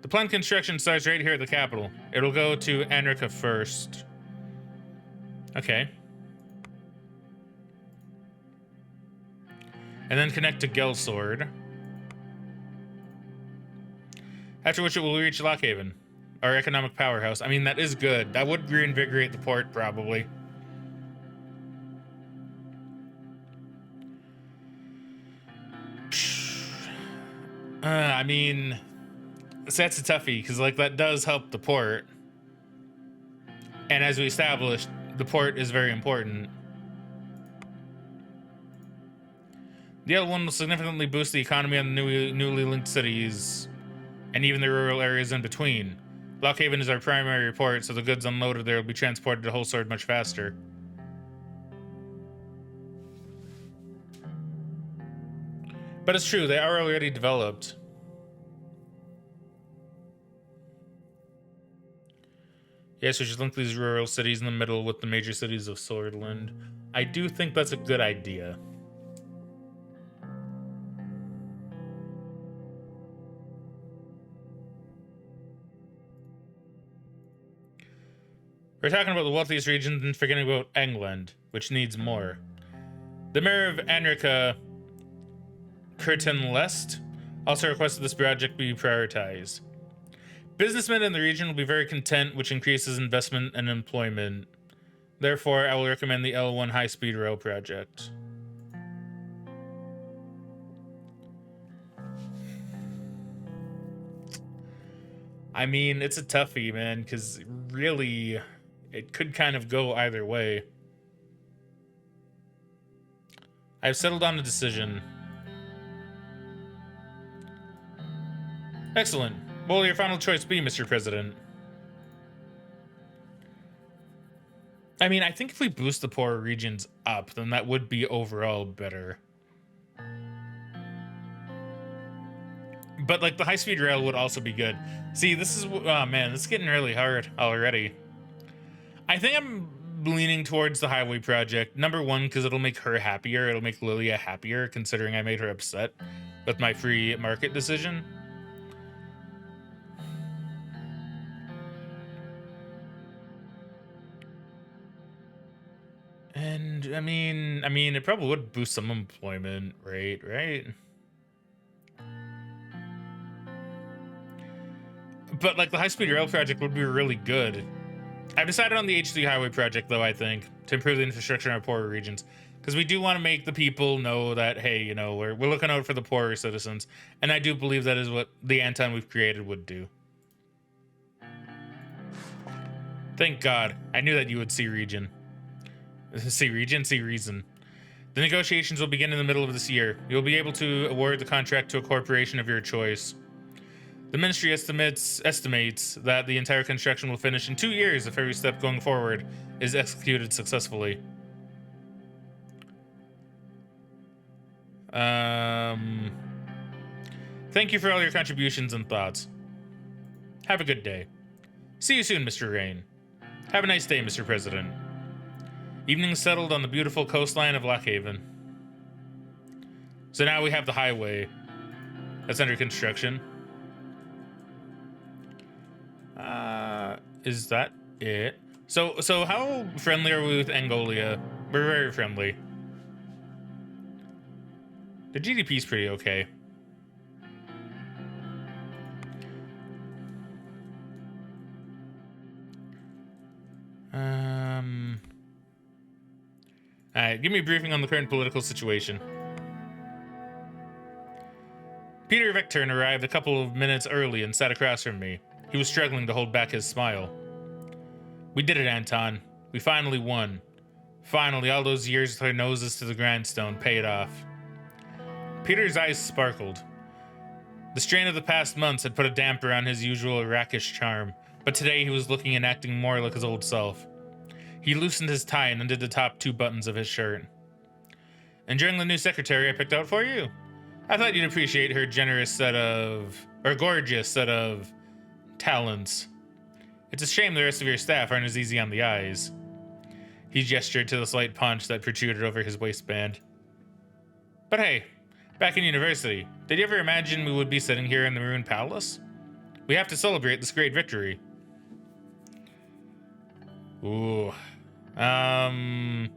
The planned construction starts right here at the capital. It'll go to Anrica first. Okay. And then connect to Gelsword. After which it will reach Lockhaven, our economic powerhouse. I mean, that is good. That would reinvigorate the port, probably. I mean... So that's a toughie, because like that does help the port. And as we established, the port is very important. The L1 will significantly boost the economy on the newly linked cities, and even the rural areas in between. Lockhaven is our primary port, so the goods unloaded there will be transported to Holsword much faster. But it's true, they are already developed. Yes, we should link these rural cities in the middle with the major cities of Swordland. I do think that's a good idea. We're talking about the wealthiest regions and forgetting about England, which needs more. The mayor of Anrica, Curtin Lest, also requested this project be prioritized. Businessmen in the region will be very content, which increases investment and employment. Therefore, I will recommend the L1 high-speed rail project. I mean, it's a toughie, man, because really, it could kind of go either way. I've settled on a decision. Excellent. What will your final choice be, Mr. President? I mean, I think if we boost the poorer regions up, then that would be overall better. But, like, the high-speed rail would also be good. See, this is... Oh, man, this is getting really hard already. I think I'm leaning towards the highway project. Number one, because it'll make her happier. It'll make Lilia happier, considering I made her upset with my free market decision. And, I mean, it probably would boost some employment rate, right? But, like, the high-speed rail project would be really good. I've decided on the H3 highway project, though, I think, to improve the infrastructure in our poorer regions. Because we do want to make the people know that, hey, you know, we're looking out for the poorer citizens. And I do believe that is what the Anton we've created would do. Thank God. I knew that you would see region. See region? See reason. The negotiations will begin in the middle of this year. You'll be able to award the contract to a corporation of your choice. The ministry estimates that the entire construction will finish in 2 years if every step going forward is executed successfully. Thank you for all your contributions and thoughts. Have a good day. See you soon, Mr. Rain. Have a nice day, Mr. President. Evening settled on the beautiful coastline of Lockhaven. So now we have the highway that's under construction. Is that it? So how friendly are we with Angolia? We're very friendly. The GDP's pretty okay. Alright, give me a briefing on the current political situation. Peter Vectern arrived a couple of minutes early and sat across from me. He was struggling to hold back his smile. We did it, Anton. We finally won. Finally, all those years with our noses to the grindstone paid off. Peter's eyes sparkled. The strain of the past months had put a damper on his usual rakish charm, but today he was looking and acting more like his old self. He loosened his tie and undid the top 2 buttons of his shirt. Enjoying the new secretary I picked out for you? I thought you'd appreciate her gorgeous set of talents. It's a shame the rest of your staff aren't as easy on the eyes. He gestured to the slight paunch that protruded over his waistband. But hey, back in university, did you ever imagine we would be sitting here in the Maroon Palace? We have to celebrate this great victory. Ooh. I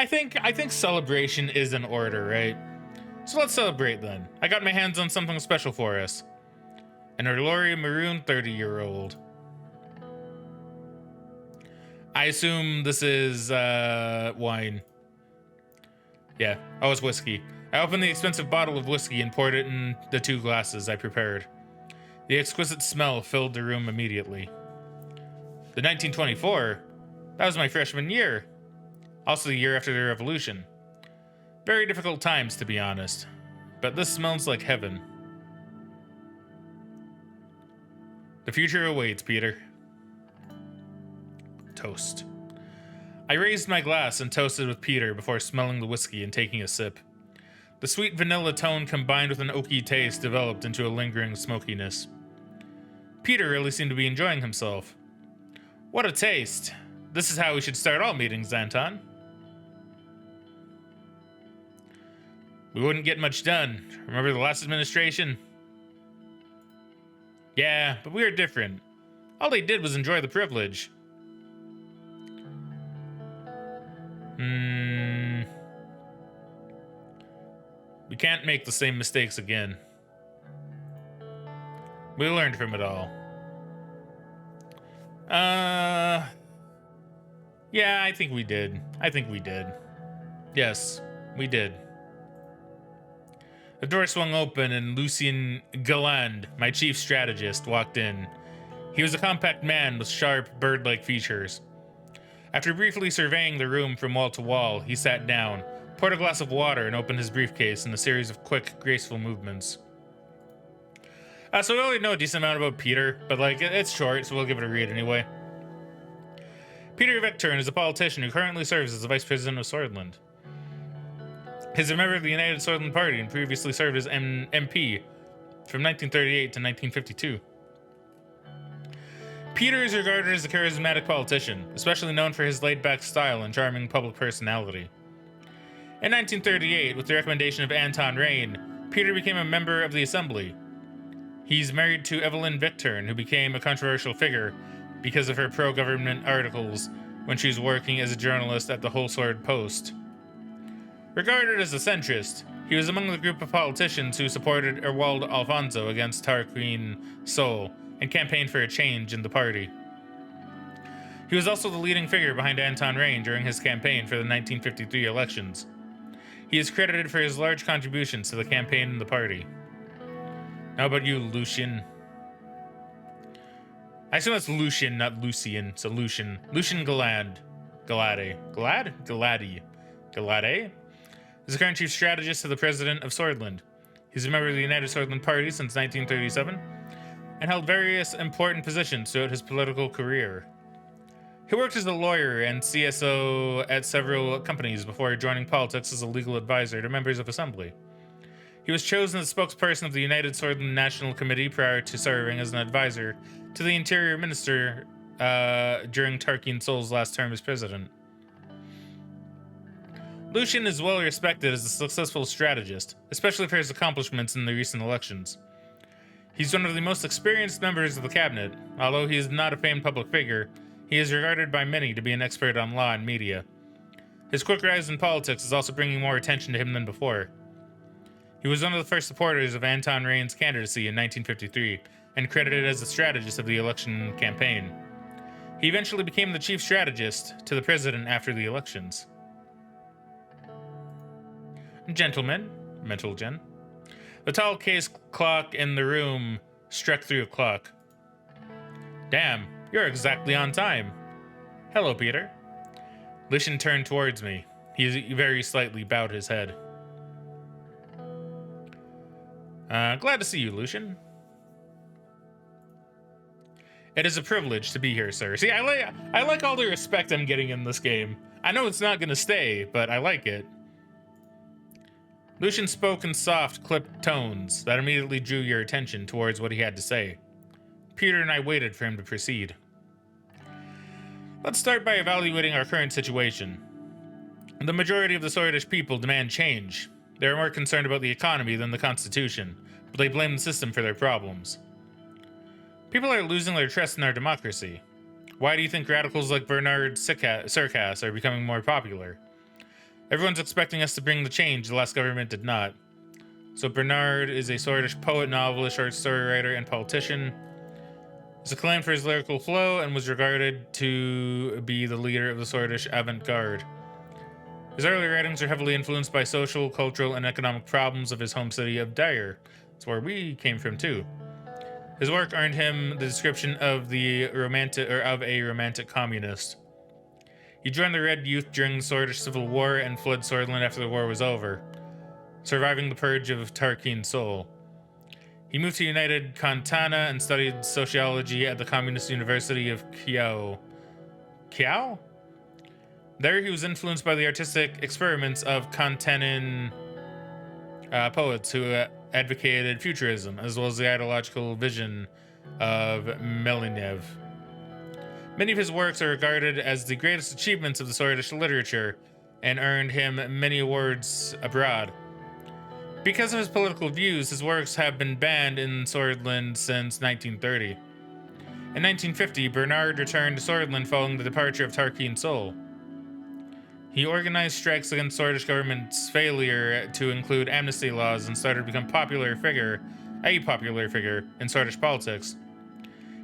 think celebration is in order, right? So let's celebrate then. I got my hands on something special for us. An Orloria Maroon 30-year-old. I assume this is wine. Yeah. Oh, it's whiskey. I opened the expensive bottle of whiskey and poured it in the 2 glasses I prepared. The exquisite smell filled the room immediately. The 1924? That was my freshman year. Also the year after the revolution. Very difficult times, to be honest. But this smells like heaven. The future awaits, Peter. Toast. I raised my glass and toasted with Peter before smelling the whiskey and taking a sip. The sweet vanilla tone combined with an oaky taste developed into a lingering smokiness. Peter really seemed to be enjoying himself. What a taste. This is how we should start all meetings, Anton. We wouldn't get much done. Remember the last administration? Yeah, but we were different. All they did was enjoy the privilege. We can't make the same mistakes again. We learned from it all. Yeah, I think we did. Yes, we did. The door swung open and Lucien Galland, my chief strategist, walked in. He was a compact man with sharp, bird-like features. After briefly surveying the room from wall to wall, he sat down, poured a glass of water, and opened his briefcase in a series of quick, graceful movements. So we already know a decent amount about Peter, but it's short, so we'll give it a read anyway. Peter Victorn is a politician who currently serves as the vice president of Swordland. He's a member of the United Swordland Party and previously served as MP from 1938 to 1952. Peter is regarded as a charismatic politician, especially known for his laid-back style and charming public personality. In 1938, with the recommendation of Anton Rain, Peter became a member of the Assembly. He's married to Evelyn Victorn, who became a controversial figure because of her pro-government articles when she was working as a journalist at the Whole Sword Post. Regarded as a centrist, he was among the group of politicians who supported Erwald Alfonso against Tarquin Sol and campaigned for a change in the party. He was also the leading figure behind Anton Rain during his campaign for the 1953 elections. He is credited for his large contributions to the campaign and the party. How about you, Lucien? I assume that's Lucien, not Lucien, so Lucien. Lucien Galad. Galade. Galad? Galadi. Galade? Is the current chief strategist to the president of Swordland. He's a member of the United Swordland Party since 1937 and held various important positions throughout his political career. He worked as a lawyer and CSO at several companies before joining politics as a legal advisor to members of Assembly. He was chosen as spokesperson of the United Swordland National Committee prior to serving as an advisor to the Interior Minister during Tarquin Sol's last term as president. Lucien is well respected as a successful strategist, especially for his accomplishments in the recent elections. He's one of the most experienced members of the cabinet. Although he is not a famed public figure, he is regarded by many to be an expert on law and media. His quick rise in politics is also bringing more attention to him than before. He was one of the first supporters of Anton Rain's candidacy in 1953 and credited as the strategist of the election campaign. He eventually became the chief strategist to the president after the elections. Gentlemen, mental gen. The tall case clock in the room struck 3 o'clock. Damn, you're exactly on time. Hello, Peter. Lucien turned towards me. He very slightly bowed his head. Glad to see you, Lucien. It is a privilege to be here, sir. See, I like all the respect I'm getting in this game. I know it's not going to stay, but I like it. Lucien spoke in soft, clipped tones that immediately drew your attention towards what he had to say. Peter and I waited for him to proceed. Let's start by evaluating our current situation. The majority of the Swordish people demand change. They are more concerned about the economy than the Constitution, but they blame the system for their problems. People are losing their trust in our democracy. Why do you think radicals like Bernard Circas are becoming more popular? Everyone's expecting us to bring the change the last government did not. So Bernard is a Swordish poet, novelist, short story writer, and politician. He's acclaimed for his lyrical flow and was regarded to be the leader of the Swordish avant-garde. His early writings are heavily influenced by social, cultural, and economic problems of his home city of Dyer. That's where we came from too. His work earned him the description of a romantic communist. He joined the Red Youth during the Swordish Civil War and fled Swordland after the war was over, surviving the purge of Tarquin Sol. He moved to United Contana and studied sociology at the Communist University of Kiao. Kiao? There he was influenced by the artistic experiments of Contanin poets who advocated futurism, as well as the ideological vision of Melinev. Many of his works are regarded as the greatest achievements of the Swordish literature and earned him many awards abroad. Because of his political views, his works have been banned in Swordland since 1930. In 1950, Bernard returned to Swordland following the departure of Tarquin Sol. He organized strikes against Swordish government's failure to include amnesty laws and started to become a popular figure in Swordish politics.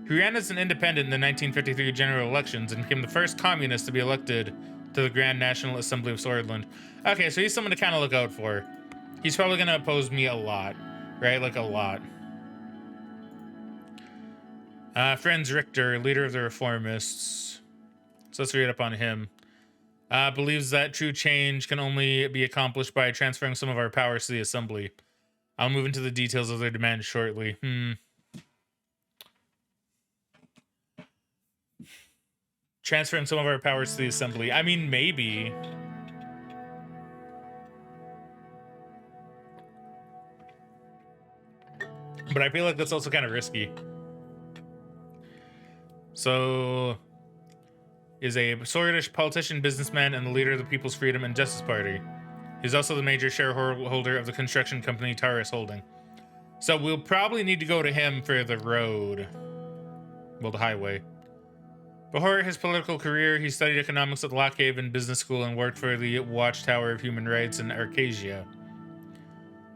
He ran as an independent in the 1953 general elections and became the first communist to be elected to the Grand National Assembly of Swordland. Okay, so he's someone to kind of look out for. He's probably gonna oppose me a lot, right? Like a lot. Franz Richter, leader of the reformists. So let's read up on him. Believes that true change can only be accomplished by transferring some of our powers to the assembly. I'll move into the details of their demands shortly. Transferring some of our powers to the assembly. I mean, maybe. But I feel like that's also kind of risky. So, is a Swedish politician, businessman, and the leader of the People's Freedom and Justice Party. He's also the major shareholder of the construction company Taurus Holding. So we'll probably need to go to him for the road. Well, the highway. Before his political career, he studied economics at the Lockhaven Business School and worked for the Watchtower of Human Rights in Arcasia.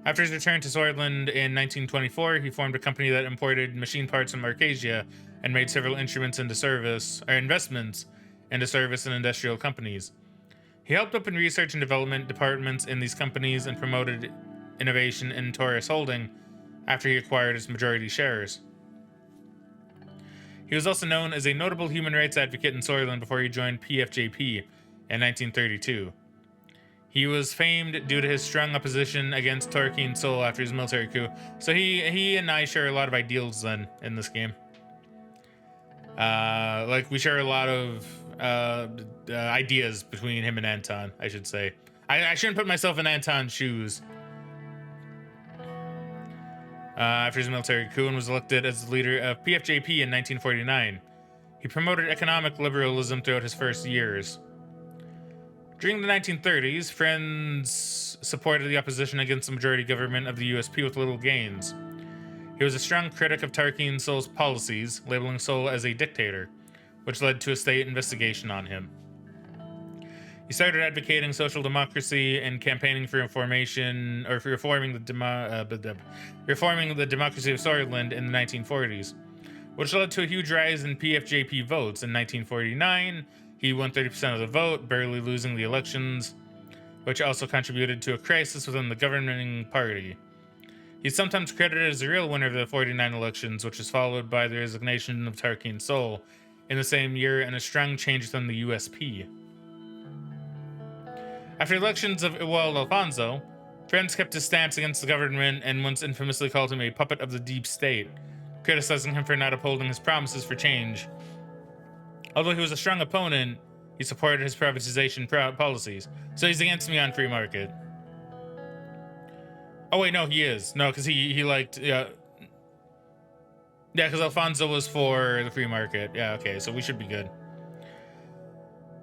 After his return to Switzerland in 1924, he formed a company that imported machine parts from Arcasia and made several investments into service and industrial companies. He helped open research and development departments in these companies and promoted innovation in Taurus Holding after he acquired its majority shares. He was also known as a notable human rights advocate in Switzerland before he joined PFJP in 1932. He was famed due to his strong opposition against Tarkin Sol after his military coup. So he and I share a lot of ideals then in this game. Like we share a lot of ideas between him and Anton, I should say. I shouldn't put myself in Anton's shoes. After his military coup and was elected as the leader of PFJP in 1949. He promoted economic liberalism throughout his first years. During the 1930s, Franz supported the opposition against the majority government of the USP with little gains. He was a strong critic of Tarkin Sol's policies, labeling Sol as a dictator, which led to a state investigation on him. He started advocating social democracy and campaigning for reforming the democracy of Switzerland in the 1940s, which led to a huge rise in PFJP votes. In 1949, he won 30% of the vote, barely losing the elections, which also contributed to a crisis within the governing party. He's sometimes credited as the real winner of the 49 elections, which was followed by the resignation of Tarkin Sol in the same year and a strong change within the USP. After the elections of Ewald Alfonso, Franz kept his stance against the government and once infamously called him a puppet of the deep state, criticizing him for not upholding his promises for change. Although he was a strong opponent, he supported his privatization policies, so he's against me on free market. Oh wait, no, he is. No, because he liked... Yeah, because Alfonso was for the free market. Yeah, okay, so we should be good.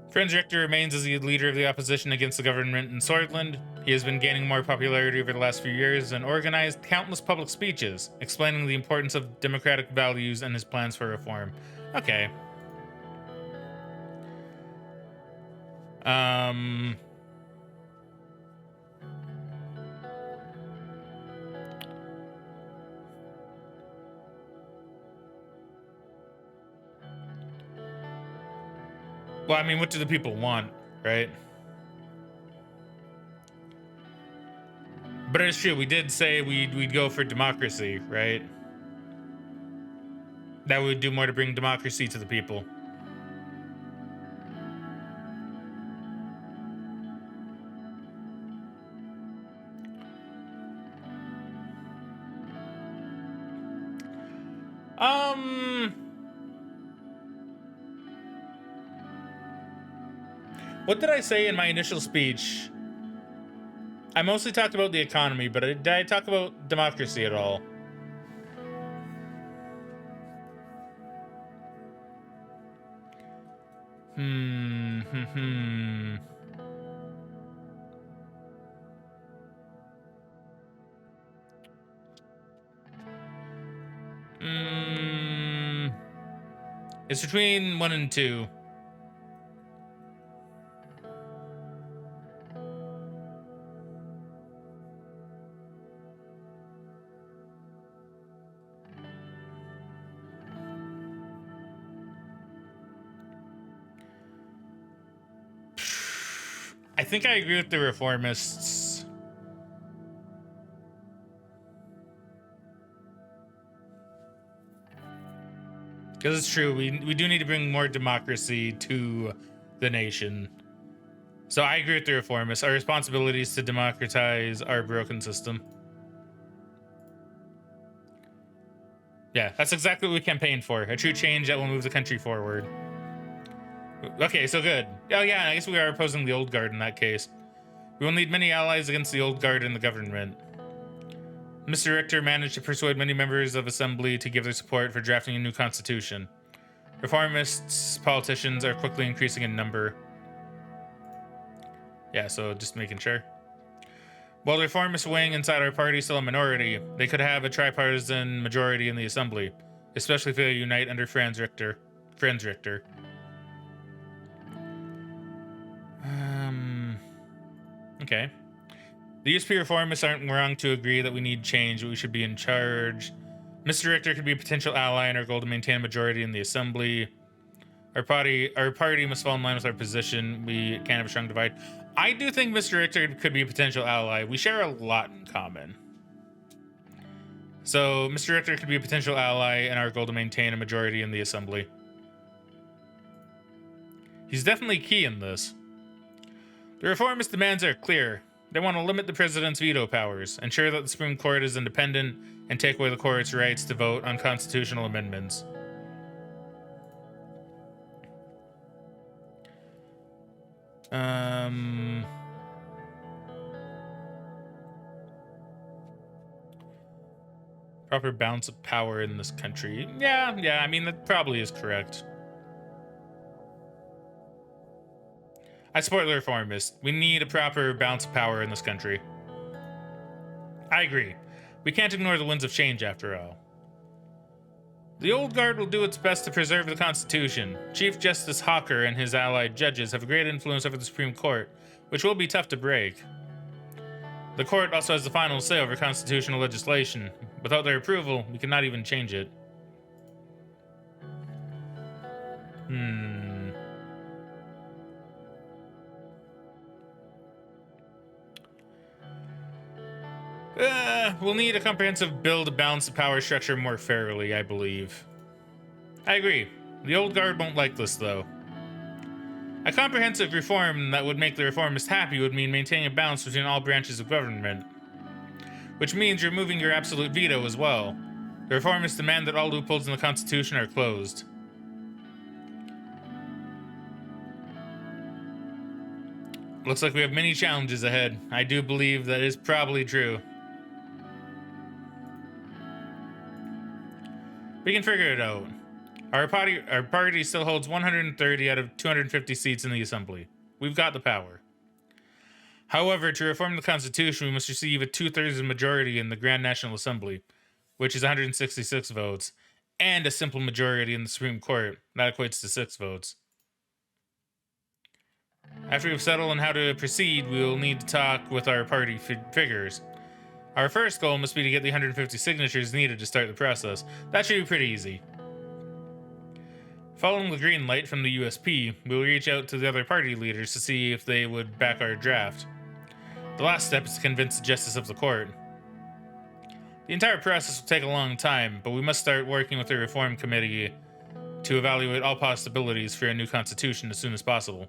Franz Richter remains as the leader of the opposition against the government in Switzerland. He has been gaining more popularity over the last few years and organized countless public speeches explaining the importance of democratic values and his plans for reform. Okay. Well, I mean, what do the people want, right? But it's true, we did say we'd go for democracy, right? That would do more to bring democracy to the people. What did I say in my initial speech? I mostly talked about the economy, but did I talk about democracy at all? It's between 1 and 2. I think I agree with the reformists. Because it's true, we do need to bring more democracy to the nation. So I agree with the reformists. Our responsibility is to democratize our broken system. Yeah, that's exactly what we campaigned for. A true change that will move the country forward. Okay, so good. Oh yeah, I guess we are opposing the old guard in that case. We will need many allies against the old guard in the government. Mr. Richter managed to persuade many members of Assembly to give their support for drafting a new constitution. Reformists politicians are quickly increasing in number. Yeah, so just making sure. While the reformist wing inside our party is still a minority, they could have a tripartisan majority in the Assembly, especially if they unite under Franz Richter. Okay. The USP reformists aren't wrong to agree that we need change, but we should be in charge. Mr. Richter could be a potential ally in our goal to maintain a majority in the Assembly. Our party must fall in line with our position. We can't have a strong divide. I do think Mr. Richter could be a potential ally. We share a lot in common. So Mr. Richter could be a potential ally in our goal to maintain a majority in the Assembly. He's definitely key in this. The reformist demands are clear. They want to limit the president's veto powers, ensure that the Supreme Court is independent, and take away the court's rights to vote on constitutional amendments. Proper balance of power in this country. Yeah, I mean, that probably is correct. I support the reformists. We need a proper balance of power in this country. I agree. We can't ignore the winds of change, after all. The old guard will do its best to preserve the Constitution. Chief Justice Hawker and his allied judges have a great influence over the Supreme Court, which will be tough to break. The court also has the final say over constitutional legislation. Without their approval, we cannot even change it. We'll need a comprehensive bill to balance the power structure more fairly, I believe. I agree. The old guard won't like this, though. A comprehensive reform that would make the reformists happy would mean maintaining a balance between all branches of government, which means removing your absolute veto as well. The reformists demand that all loopholes in the Constitution are closed. Looks like we have many challenges ahead. I do believe that is probably true. We can figure it out. Our party still holds 130 out of 250 seats in the Assembly. We've got the power. However, to reform the Constitution, we must receive a 2/3 majority in the Grand National Assembly, which is 166 votes, and a simple majority in the Supreme Court. That equates to 6 votes. After we've settled on how to proceed, we will need to talk with our party figures. Our first goal must be to get the 150 signatures needed to start the process. That should be pretty easy. Following the green light from the USP, we'll reach out to the other party leaders to see if they would back our draft. The last step is to convince the justice of the court. The entire process will take a long time, but we must start working with the reform committee to evaluate all possibilities for a new constitution as soon as possible.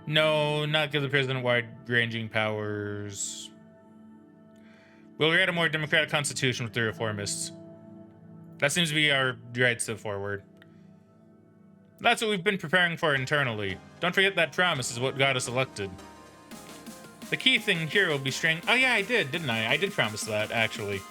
No, not give the president wide-ranging powers. We'll write a more democratic constitution with the reformists. That seems to be our right step forward. That's what we've been preparing for internally. Don't forget that promise is what got us elected. The key thing here will be string. Oh yeah, I did, didn't I? I did promise that, actually.